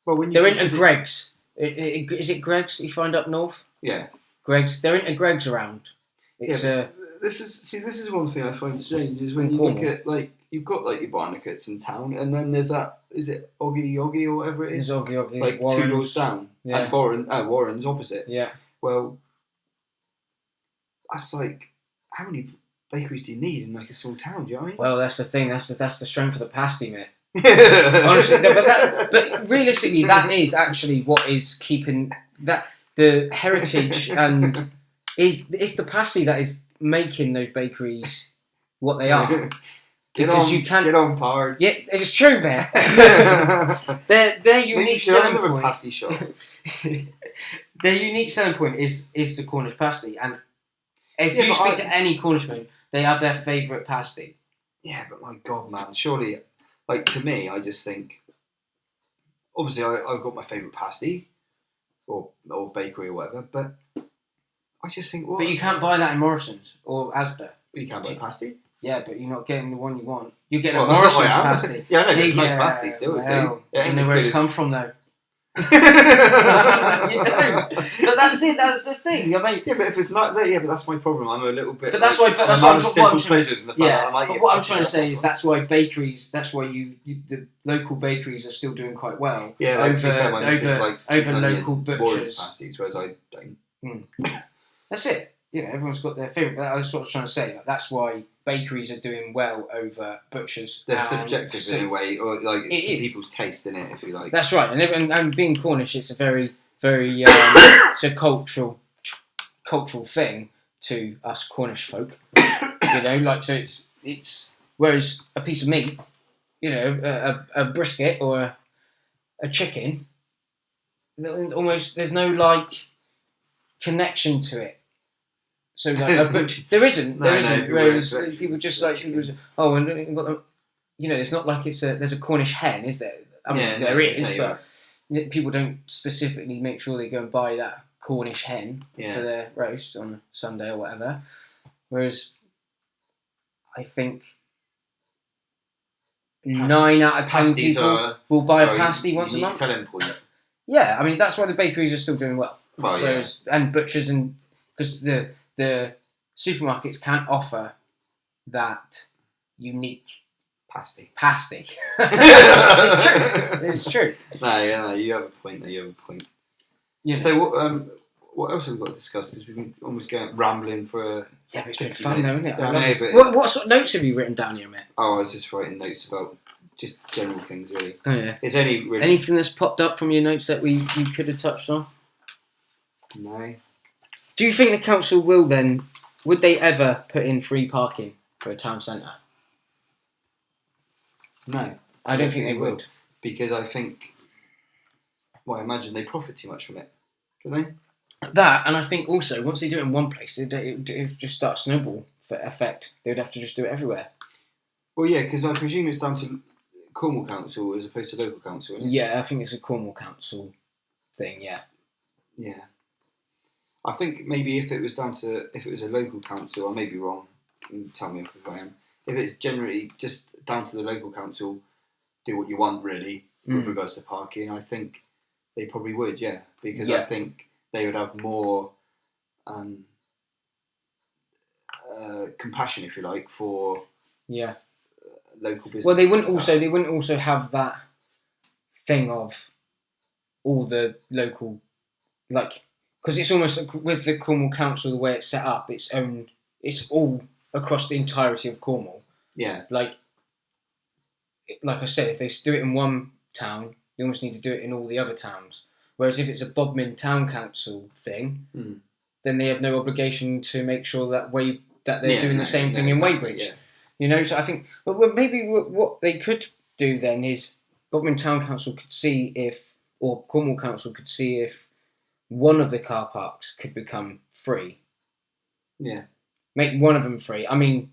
when they're into Greggs. Is it Greggs you find up north? Yeah. Greggs. They're into Greggs around. It's this is one thing I find strange is when you look at you've got your Barnicotts in town, and then there's that, is it Oggy or whatever it is? There's Oggy, like Warren's. 2 doors down, and Warren's opposite. Yeah. Well, that's how many bakeries do you need in a small town? Do you know what I mean? Well, that's the thing. That's the strength of the pasty, mate. Honestly, no, but realistically, that is actually what is keeping that the heritage, and it's the pasty that is making those bakeries what they are. Get on, Power. Yeah, it's true, man. Their unique selling point. Pasty shop. Their unique selling point is the Cornish pasty, and if you speak to any Cornishman, they have their favourite pasty. Yeah, but my God, man, surely, to me, I just think, obviously, I've got my favourite pasty, or bakery or whatever, but I just think, But you can't buy that in Morrison's or Asda. You can't buy a pasty? Yeah, but you're not getting the one you want. You're getting a Morrison's pasty. Yeah, I know, there's nice pasty still. Well, yeah, you know where it's come from, though. You don't. But that's it. That's the thing. I mean, yeah, but if it's like that, but that's my problem. I'm a little bit. But that's why. But that's what simple pleasures in the fact that I like. But what I'm trying to say is that's why bakeries. That's why the local bakeries are still doing quite well. Yeah, over local butchers. Pasties, whereas I don't. That's it. Everyone's got their favourite. That's what I was trying to say. That's why bakeries are doing well over butchers. They're subjective in a way, or it's to people's taste, in it, if you like. That's right, and being Cornish, it's a very, very it's a cultural thing to us Cornish folk. So it's whereas a piece of meat, a brisket or a chicken, almost there's no connection to it. So there isn't. Whereas people just it's not like there's a Cornish hen, is there? I mean, there is, but people don't specifically make sure they go and buy that Cornish hen for their roast on a Sunday or whatever. Whereas I think 9 out of 10 people will buy a pasty once a month. Selling point. Yeah, I mean that's why the bakeries are still doing well. And butchers, and because the supermarkets can't offer that unique pasty. It's true. No, you have a point. Yeah. So what else have we got to discuss? Because we've been almost rambling for. Yeah, but it's been fun though, isn't it? Yeah, what sort of notes have you written down here, mate? Oh, I was just writing notes about just general things, really. Oh yeah. It's only really anything that's popped up from your notes that you could have touched on. No. Do you think the council would they ever put in free parking for a town centre? No. I don't think they would. Because I think, I imagine they profit too much from it. Do they? That, and I think also, once they do it in one place, it just start snowball for effect. They would have to just do it everywhere. Well, yeah, because I presume it's down to Cornwall Council as opposed to local council, isn't it? Yeah, I think it's a Cornwall Council thing, yeah. Yeah. I think maybe if it was a local council, I may be wrong, and tell me if I am. If it's generally just down to the local council, do what you want really with regards to parking, I think they probably would, yeah. Because I think they would have more compassion, if you like, for local business. Well, they wouldn't also have that thing of all the local, like, because it's almost like with the Cornwall Council, the way it's set up, it's all across the entirety of Cornwall. Yeah. Like I said, if they do it in one town, they almost need to do it in all the other towns. Whereas if it's a Bodmin Town Council thing, then they have no obligation to make sure that they're doing the same thing in Weybridge. Yeah. You know, so I think, well, maybe what they could do then is Bodmin Town Council could see or Cornwall Council could see if one of the car parks could become free. Yeah. Make one of them free. I mean,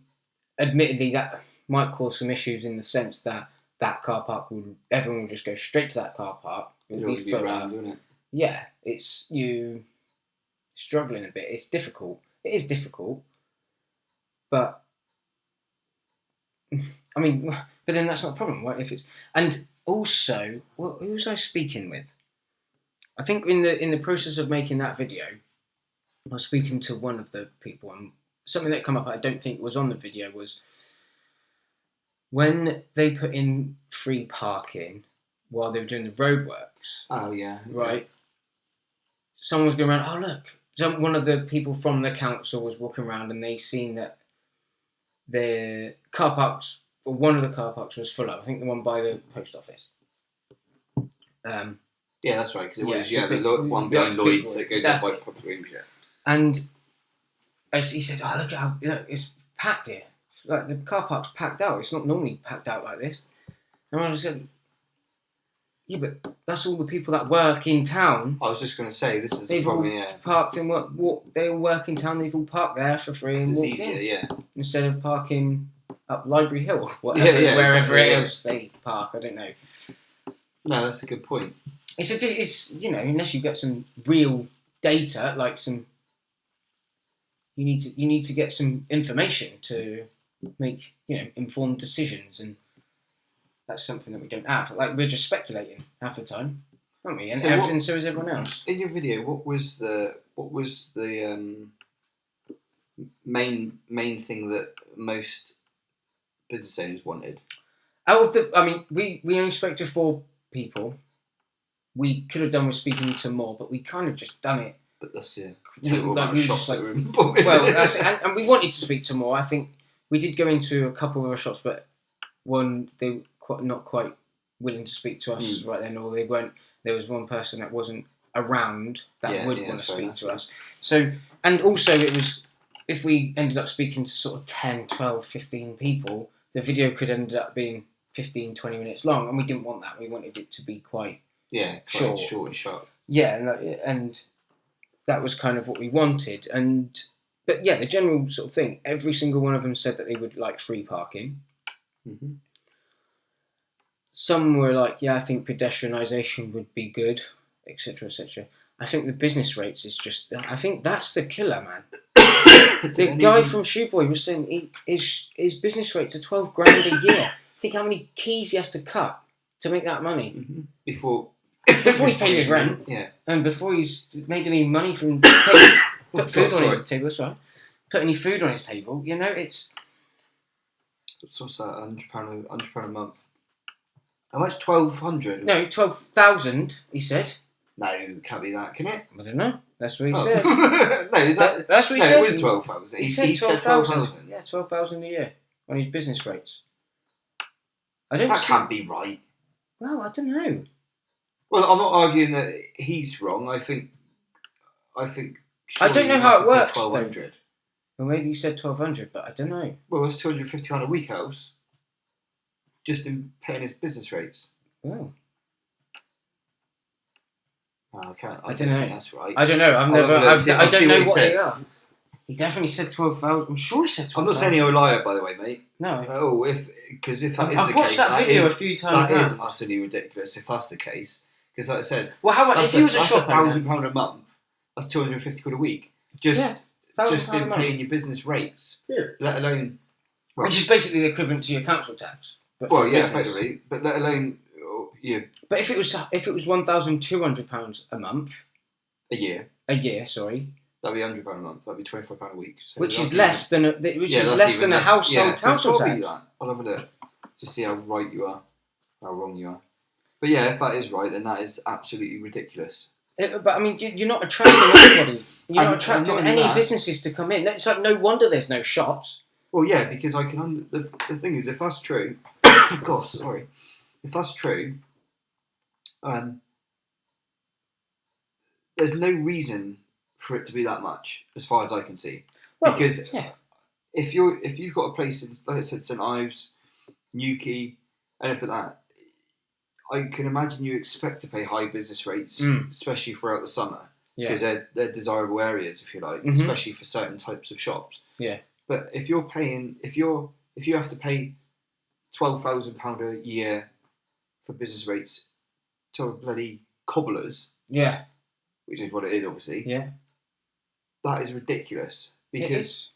admittedly, that might cause some issues in the sense that car park everyone will just go straight to that car park. It'll be full up. Wouldn't it? Yeah, it's you struggling a bit. It's difficult. It is difficult, but I mean, but then that's not a problem, right? If it's and also, who was I speaking with? I think in the process of making that video, I was speaking to one of the people, and something that came up I don't think was on the video was when they put in free parking while they were doing the roadworks. Oh yeah, right. Someone was going around. Oh look, one of the people from the council was walking around, and they seen that the car parks, or one of the car parks was full up. I think the one by the post office. Yeah, that's right. Because it was the one behind Lloyd's that goes up by public rooms. Yeah. And he said, "Oh look how it's packed here. It's like the car park's packed out. It's not normally packed out like this." And I said, "Yeah, but that's all the people that work in town." I was just going to say this is they've all parked and they all work in town. They've all parked there for free and it's walked easier, in instead of parking up Library Hill, wherever else they park. I don't know. No, that's a good point. It's unless you get some real data, like some. You need to get some information to make informed decisions, and that's something that we don't have. Like we're just speculating half the time, aren't we? And so is everyone else. In your video, what was the main thing that most business owners wanted? We only spoke to 4 people. We could have done with speaking to more, but we kind of just done it. But that's and we wanted to speak to more. I think we did go into a couple of our shops, but they were not quite willing to speak to us right then, or they weren't. There was one person that wasn't around that would want to speak to us. So, and also it was, if we ended up speaking to sort of 10, 12, 15 people, the video could end up being 15, 20 minutes long, and we didn't want that. We wanted it to be quite short and sharp. Yeah, and that was kind of what we wanted. But yeah, the general sort of thing, every single one of them said that they would like free parking. Mm-hmm. Some were like, yeah, I think pedestrianisation would be good, etc., etc. I think the business rates is just, I think that's the killer, man. The guy from Shoeboy was saying his business rates are 12 grand a year. Think how many keys he has to cut to make that money. Before he's paid his rent, and before he's made any money from put food on his table. That's right. Put any food on his table. It's. What's that? £100 a month. How much? 1,200. No, 12,000. He said. No, can't be that, can it? I don't know. That's what he said. No, is that? That's what he said. It was 12,000. He said 12,000. Yeah, 12,000 a year on his business rates. That can't be right. Well, I don't know. Well, I'm not arguing that he's wrong. I think. I don't know how it works. 1,200. Well, maybe he said 1,200, but I don't know. Well, it's £250 a week, else. Just in paying his business rates. Well. I don't know. think that's right. I don't know. I don't know what they are. He definitely said 12,000. I'm sure he said 12,000. I'm not saying you're a liar, by the way, mate. No. Oh, because if that is the case, I've watched that video a few times. That is utterly ridiculous. If that's the case, because like I said, well, how much? If he was a shop owner, £1,000 a month, that's £250 a week. Just in paying your business rates. Yeah. Let alone, which is basically the equivalent to your council tax. Well, yeah, effectively. But let alone, But if it was £1,200 a month, a year, sorry, That'd be £100 a month. That'd be £25 a week. So which is less than a household council tax. That. I'll have a look to see how right you are, how wrong you are. But yeah, if that is right, then that is absolutely ridiculous. But I mean, you're not attracting anybody. You're not attracting any businesses to come in. It's like no wonder there's no shops. Well, yeah, because I can. The thing is, if that's true, gosh, sorry, if that's true, there's no reason for it to be that much, as far as I can see. Well, because if you've got a place in, like I said, St Ives, Newquay, anything like that, I can imagine you expect to pay high business rates, especially throughout the summer, because they're desirable areas, if you like, especially for certain types of shops. Yeah. But if you have to pay £12,000 a year for business rates to bloody cobblers, which is what it is, obviously, that is ridiculous, because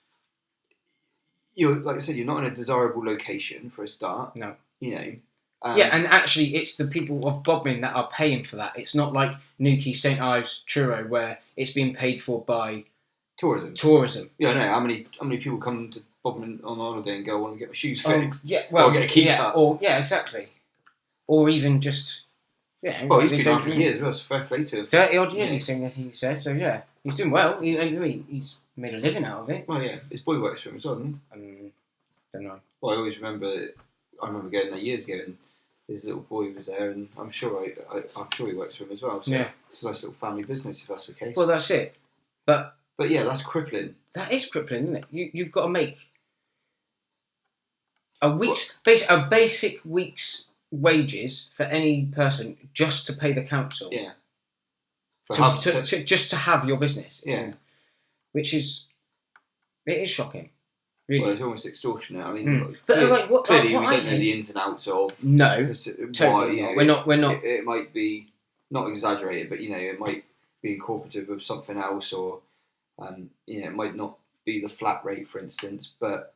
you're, like I said, you're not in a desirable location for a start. No. You know. And actually, it's the people of Bodmin that are paying for that. It's not like Newquay, St Ives, Truro, where it's being paid for by tourism. Yeah, I know. How many people come to Bodmin on holiday and go, I want to get my shoes fixed? Or get a key cut. Exactly. Or even just, Well, he's been on for years as well, so fair play to him. 30 odd years, he said, so yeah. He's doing well. He's made a living out of it. Well, yeah. His boy works for him as well, doesn't he? Don't know. Well, I always remember going there years ago, and his little boy was there, and I'm sure he works for him as well. So it's a nice little family business, if that's the case. Well, that's it. But yeah, that's crippling. That is crippling, isn't it? You've got to make a basic week's wages for any person just to pay the council. Yeah. Just to have your business. Yeah. Which is shocking. Really. Well, it's almost extortionate. I mean, clearly we don't know the ins and outs of. No, totally not. We're not. It might be not exaggerated, but it might be incorporative of something else, or it might not be the flat rate, for instance. But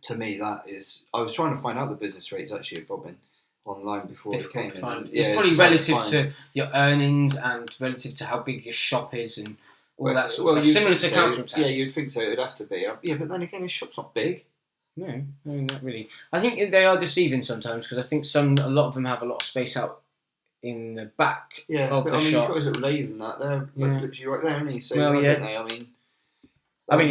to me, that is. I was trying to find out the business rates actually at Bodmin online before it came. It's probably relative to your earnings and relative to how big your shop is and. All that sort of stuff. Similar to council tax. Yeah, you'd think so. It'd have to be. Yeah, but then again, the shop's not big. No, not really. I think they are deceiving sometimes because I think a lot of them have a lot of space out in the back of the shop. He's got his little lathe and that there, literally right there, isn't he? So don't they? I mean,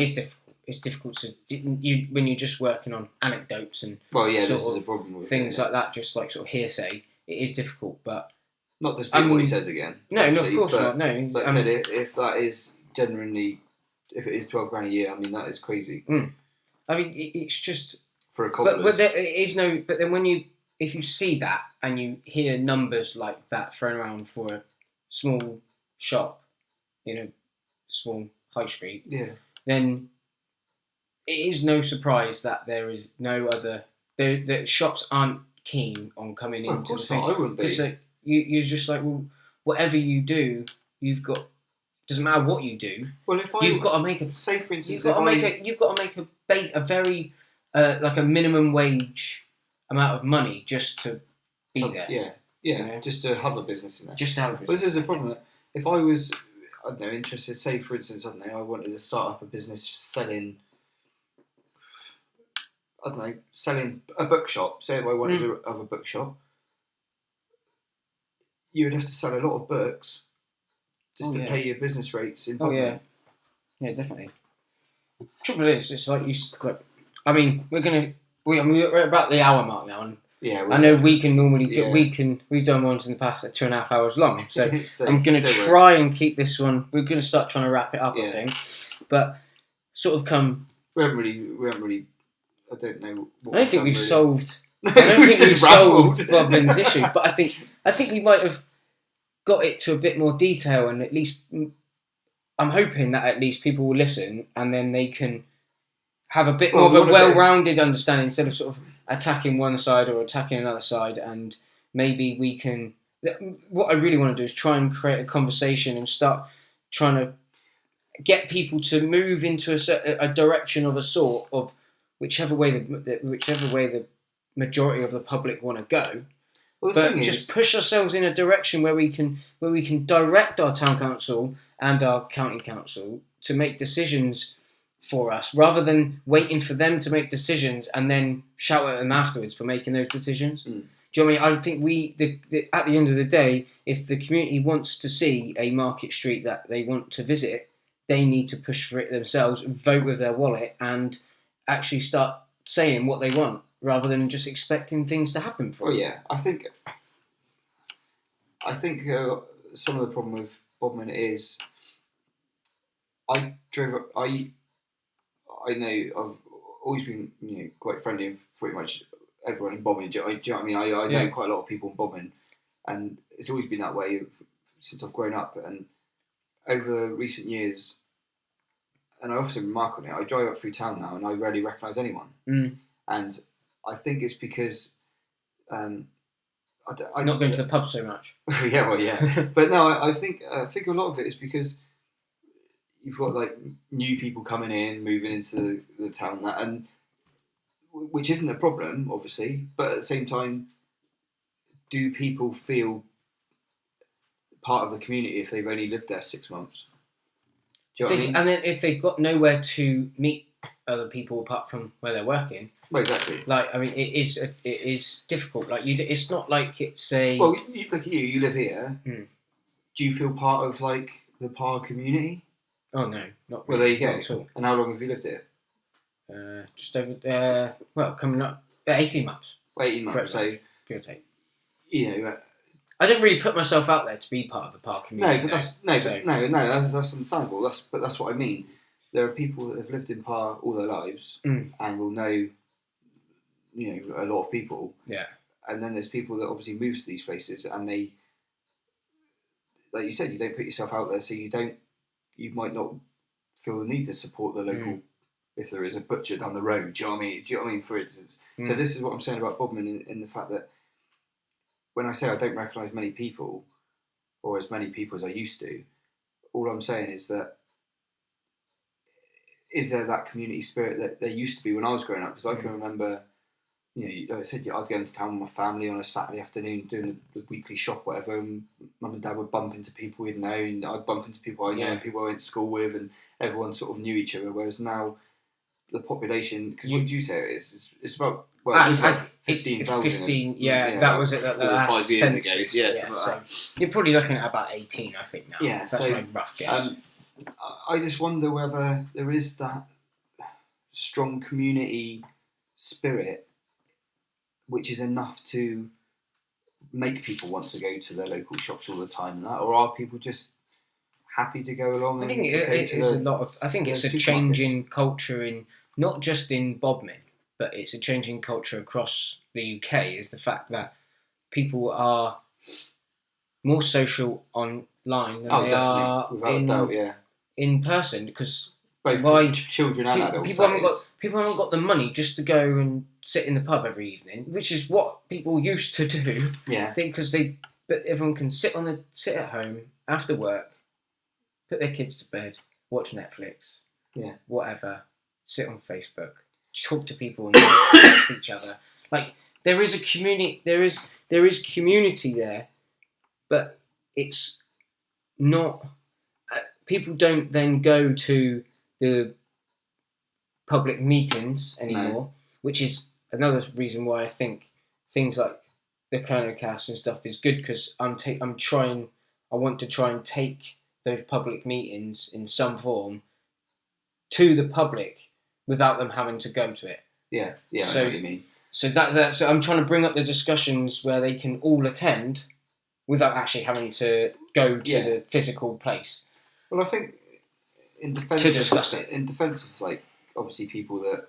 it's difficult. It's difficult to when you're just working on anecdotes and this is a problem with things like that, just like sort of hearsay. It is difficult, but. Not disputing what he says again. No, of course not. No, but I said if that is genuinely, if it is £12,000 a year, I mean that is crazy. I mean it's just for a cobbler. But there is no. But then if you see that and you hear numbers like that thrown around for a small shop, small high street, then it is no surprise that there is no other. The shops aren't keen on coming into the thing. I wouldn't be. You're just like, well, whatever you do, you've got. Doesn't matter what you do. Well, you've got to make a. Say, for instance, you've got to make a very like a minimum wage amount of money just to be there. Yeah, just to have a business in there. Just to have a business. Well, this is the problem. That if I was, I don't know, interested. Say, for instance, I wanted to start up a business selling. Selling a bookshop. Say, if I wanted to have a bookshop. You would have to sell a lot of books just to pay your business rates in Bodmin. Yeah, definitely. Trouble is, it's like you. I mean, we're about the hour mark now, and I know we can normally we've done ones in the past 2.5 hours long, so, I'm going to try and keep this one. We're going to start trying to wrap it up, I think, but sort of come. We haven't really. I don't know. I don't think we've solved. I don't think we've solved Bodmin's issue, but I think we might have got it to a bit more detail, and at least I'm hoping that at least people will listen, and then they can have a bit more of a well-rounded understanding instead of sort of attacking one side or attacking another side, and maybe we can. What I really want to do is try and create a conversation and start trying to get people to move into a direction of a sort of whichever way the majority of the public want to go, but just push ourselves in a direction where we can direct our town council and our county council to make decisions for us, rather than waiting for them to make decisions and then shout at them afterwards for making those decisions. Do you know what I mean? I think at the end of the day, if the community wants to see a market street that they want to visit, they need to push for it themselves, vote with their wallet, and actually start saying what they want, rather than just expecting things to happen for them. Oh yeah, I think some of the problem with Bodmin is I know I've always been quite friendly with pretty much everyone in Bodmin. Do you know what I mean? I know quite a lot of people in Bodmin, and it's always been that way since I've grown up. And over recent years, and I often remark on it, I drive up through town now and I rarely recognise anyone. And I think it's because I'm not going to the pub so much. yeah. But no, I think a lot of it is because you've got like new people coming in, moving into the town, and which isn't a problem, obviously. But at the same time, do people feel part of the community if they've only lived there 6 months? Do you know what I mean? And then if they've got nowhere to meet other people apart from where they're working, well, exactly. Like, I mean, it is difficult. Like, it's not like it's a. Well, look at you. You live here. Do you feel part of like the PAR community? Oh no, not really. Well, there you go. Not at all. And how long have you lived here? Just over. Coming up 18 months. 18 months. So, give or take. I don't really put myself out there to be part of the PAR community. No, but that's understandable. That's what I mean. There are people that have lived in PAR all their lives and will know, a lot of people. Yeah. And then there's people that obviously move to these places and they, like you said, you don't put yourself out there, so you might not feel the need to support the local. If there is a butcher down the road, do you know what I mean? For instance. So this is what I'm saying about Bodmin in the fact that when I say I don't recognise many people, or as many people as I used to, all I'm saying is that is there that community spirit that there used to be when I was growing up? Because I can remember, like I said, I'd go into town with my family on a Saturday afternoon doing the weekly shop, whatever, and Mum and Dad would bump into people we'd know, and I'd bump into people I know, and people I went to school with, and everyone sort of knew each other, whereas now the population, because what did you say it is? It's about, well, it was like 15,000. 15, that was it. 4 or 5 years ago. So you're probably looking at about 18, I think, now. Yeah, that's my rough guess. I just wonder whether there is that strong community spirit which is enough to make people want to go to their local shops all the time and that, or are people just happy to go along? I think it's a change in culture, in not just in Bodmin, but it's a change in culture across the UK. Is the fact that people are more social online than they are in person, because both children and adults. People haven't got the money just to go and sit in the pub every evening, which is what people used to do. Yeah, but everyone can sit at home after work, put their kids to bed, watch Netflix, whatever, sit on Facebook, talk to people and text each other. Like, there is a community, there is community there, but it's not. People don't then go to the public meetings anymore, which is another reason why I think things like the Kernow Kast and stuff is good, because I want to try and take those public meetings in some form to the public without them having to go to it. Yeah, so, I know what you mean. So I'm trying to bring up the discussions where they can all attend without actually having to go to the physical place. Well, I think in defence of like obviously people that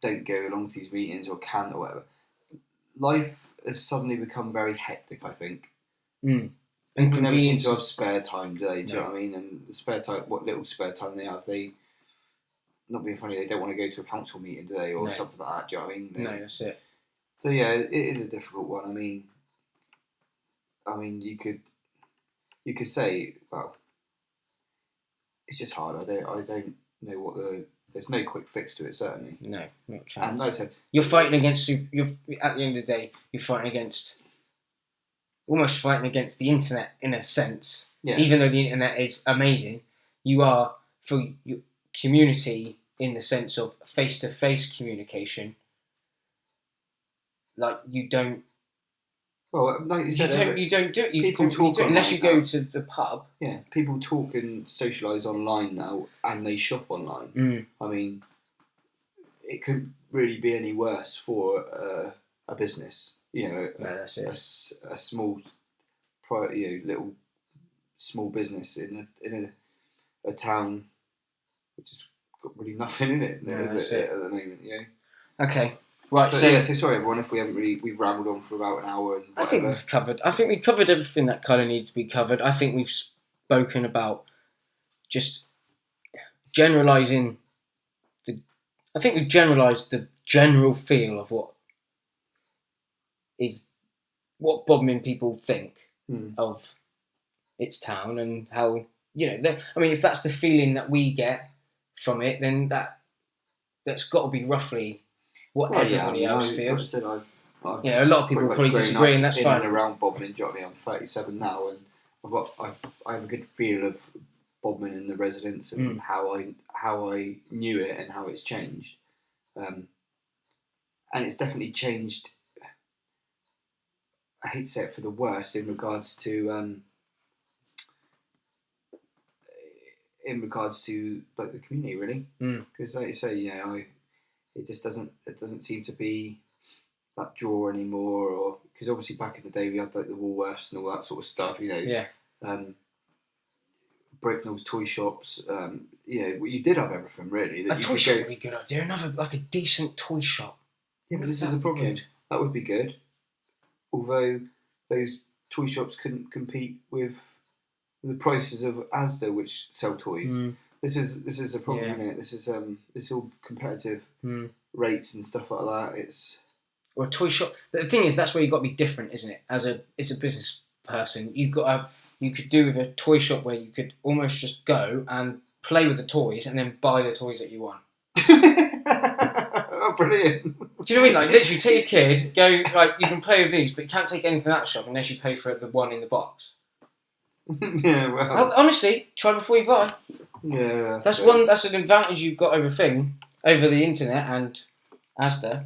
don't go along to these meetings or can't or whatever, life has suddenly become very hectic, I think. People never seem to have spare time, do they? Do you know what I mean? And the spare time, what little spare time they have, not being funny, they don't want to go to a council meeting, do they? Or something like that, do you know what I mean? No, that's it. So yeah, it is a difficult one. I mean, you could say, well, it's just hard. I don't know there's no quick fix to it, certainly. No, not a chance. And like I said, you're fighting against. At the end of the day, you're fighting against. Almost fighting against the internet in a sense. Yeah. Even though the internet is amazing, you are for your community in the sense of face-to-face communication, like you don't. Well, like you said, You don't do it. People talk unless you online go now. to the pub. Yeah, people talk and socialise online now, and they shop online. I mean, it couldn't really be any worse for a business. You know, that's it. a small, little small business in a town which has got really nothing in it at the moment. Yeah. Okay. Right. But so sorry everyone if we've rambled on for about an hour and whatever. I think we've covered everything that kind of needs to be covered. I think we've spoken about just generalising I think we've generalised the general feel of what Bodmin people think of its town and how, if that's the feeling that we get from it, then that's got to be roughly what everybody else feels. Like I said, I've a lot of people probably disagree, and that's fine. And around Bodmin, do you know what I mean? I'm 37 now, and I have a good feel of Bodmin and the residents and how I knew it and how it's changed, and it's definitely changed. I hate to say it, for the worse in regards to like the community, really, because like you say, it just doesn't seem to be that draw anymore, or because obviously back in the day we had like the Woolworths and all that sort of stuff, Bricknell's toy shops, you did have everything really. A toy shop would be a good idea. Another like a decent toy shop. Yeah, but this is a problem. That would be good. Although those toy shops couldn't compete with the prices of Asda, which sell toys. This is a problem, isn't it? This is it's all competitive rates and stuff like that. Or a toy shop. But the thing is, that's where you've got to be different, isn't it? As a business person, you could do with a toy shop where you could almost just go and play with the toys and then buy the toys that you want. Oh, brilliant! Do you know what I mean? Like literally, take your kid, go like you can play with these, but you can't take anything from that shop unless you pay for the one in the box. Yeah, well, honestly, try before you buy. Yeah, that's an advantage you've got over the internet and Asda. I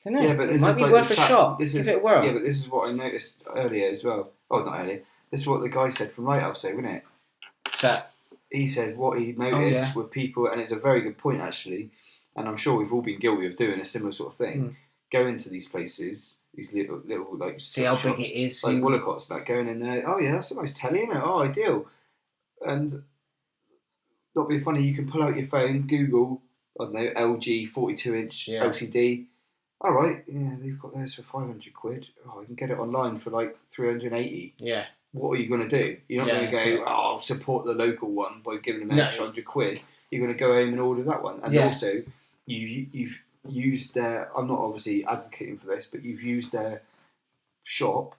don't know. Yeah, but this might be like worth a shot. Give it a whirl. Yeah, but this is what I noticed earlier as well. Oh, not earlier. This is what the guy said from Lighthouse, wasn't it? That he said what he noticed were people, and it's a very good point actually. And I'm sure we've all been guilty of doing a similar sort of thing. Going to these places, these little like see how shops, big it is, like Woolcott's, like going in there. Oh yeah, that's a nice telly, isn't it? Oh, ideal. And not be funny, you can pull out your phone, Google, I don't know, LG 42-inch LCD. All right, yeah, they've got theirs for 500 quid. Oh, I can get it online for like 380. Yeah. What are you going to do? You're not going to go, I'll support the local one by giving them an extra 100 quid. You're going to go home and order that one. And also, you've used their, I'm not obviously advocating for this, but you've used their shop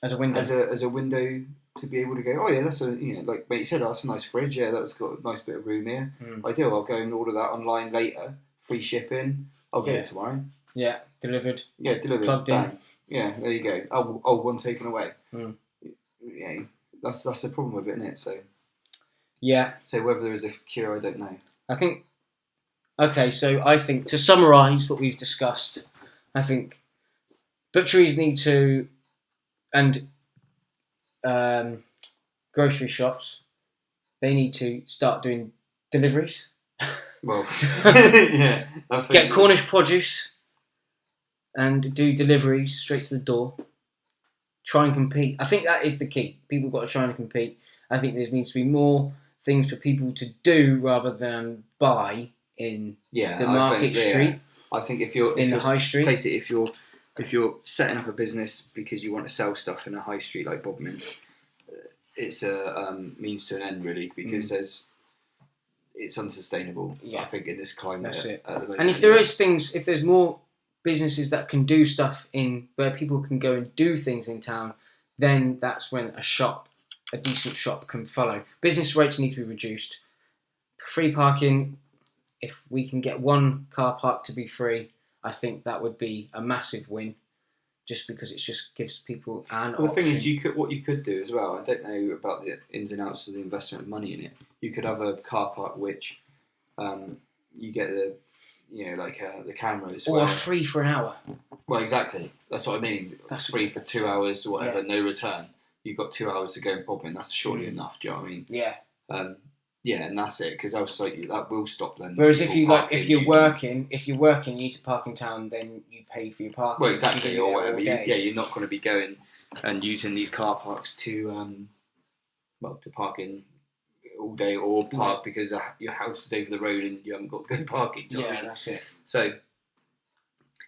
as a window. As a window to be able to go, oh yeah, that's like mate said, that's a nice fridge. Yeah, that's got a nice bit of room here. Ideal. I'll go and order that online later. Free shipping. I'll get it tomorrow. Yeah, delivered. Yeah, delivered. Plugged in. Yeah, there you go. Old one taken away. Yeah, that's the problem with it, isn't it? So. Yeah. So whether there is a cure, I don't know. I think. Okay, so I think to summarise what we've discussed, I think butcheries need to, and grocery shops, they need to start doing deliveries. Well, yeah. Get Cornish produce and do deliveries straight to the door. Try and compete. I think that is the key. People have got to try and compete. I think there needs to be more things for people to do rather than buy in the market street. I think if you're the high street, basically if you're setting up a business because you want to sell stuff in a high street like Bodmin, it's a means to an end really, because it's unsustainable. I think in this climate. That's it. At the moment, and if there's more businesses that can do stuff in where people can go and do things in town, then that's when a decent shop can follow. Business rates need to be reduced. Free parking, if we can get one car park to be free, I think that would be a massive win, just because it just gives people an option. The thing is, what you could do as well, I don't know about the ins and outs of the investment of money in it, you could have a car park which you get the the cameras or free for an hour. Well, exactly. That's what I mean. That's free for 2 hours or whatever, no return. You've got 2 hours to go in Bodmin. That's surely enough. Do you know what I mean? Yeah. Yeah, and that's it. Because else, like, that will stop then. Whereas if you're working, you need to park in town, then you pay for your parking. Well, exactly, or whatever. You're not going to be going and using these car parks to to park in all day or park because your house is over the road and you haven't got good parking. Do you know what I mean? That's it. So,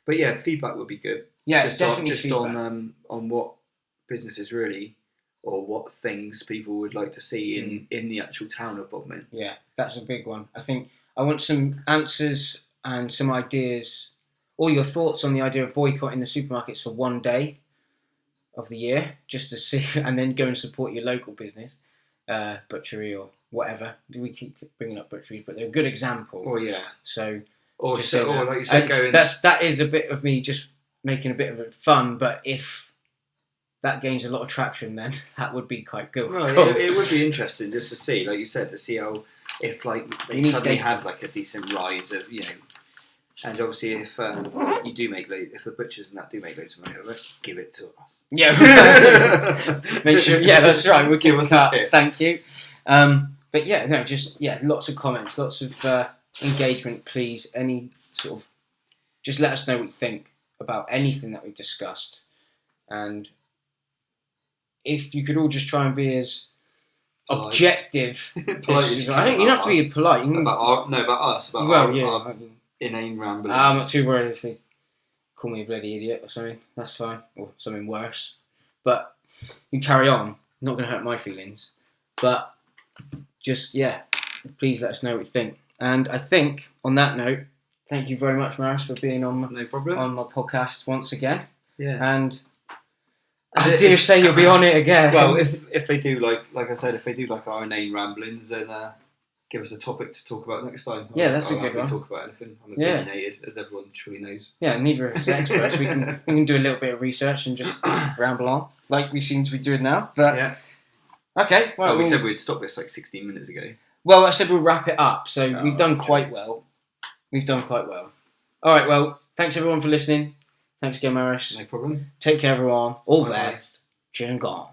but yeah, feedback would be good. Yeah, just definitely just feedback. on what businesses really, or what things people would like to see in the actual town of Bodmin. Yeah, that's a big one. I think I want some answers and some ideas, or your thoughts on the idea of boycotting the supermarkets for one day of the year, just to see, and then go and support your local business, butchery or whatever. We keep bringing up butcheries, but they're a good example. Oh yeah. So, or like you said, going. That is a bit of me just making a bit of it fun, but if that gains a lot of traction, then that would be quite good. Well, cool. it would be interesting just to see, like you said, to see how if like they suddenly have like a decent rise of and obviously if you do if the butchers and that do make loads of money out of it, give it to us. Yeah, make sure. Yeah, that's right. We'll give us that. Thank you. But yeah, no, just lots of comments, lots of engagement, please. Any sort of, just let us know what you think about anything that we've discussed, and if you could all just try and be as objective. Polite I think you don't have to be polite. About us. About our inane ramblings. I'm not too worried if they call me a bloody idiot or something. That's fine, or something worse. But you carry on. Not going to hurt my feelings. But just please let us know what you think. And I think on that note, thank you very much, Maris, for being on my podcast once again. Yeah. And I dare say you'll be on it again. Well, if they do like I said, if they do like our inane ramblings, then give us a topic to talk about next time. That's a good one. Talk about anything. I'm opinionated, as everyone surely knows. Yeah, neither of us are experts. we can do a little bit of research and just ramble on like we seem to be doing now. But okay. Well, we said we'd stop this like 16 minutes ago. Well, I said we'll wrap it up. So we've done quite well. All right. Well, thanks everyone for listening. Thanks again, Maris. No problem. Take care, everyone. All the best. Cheers and gone.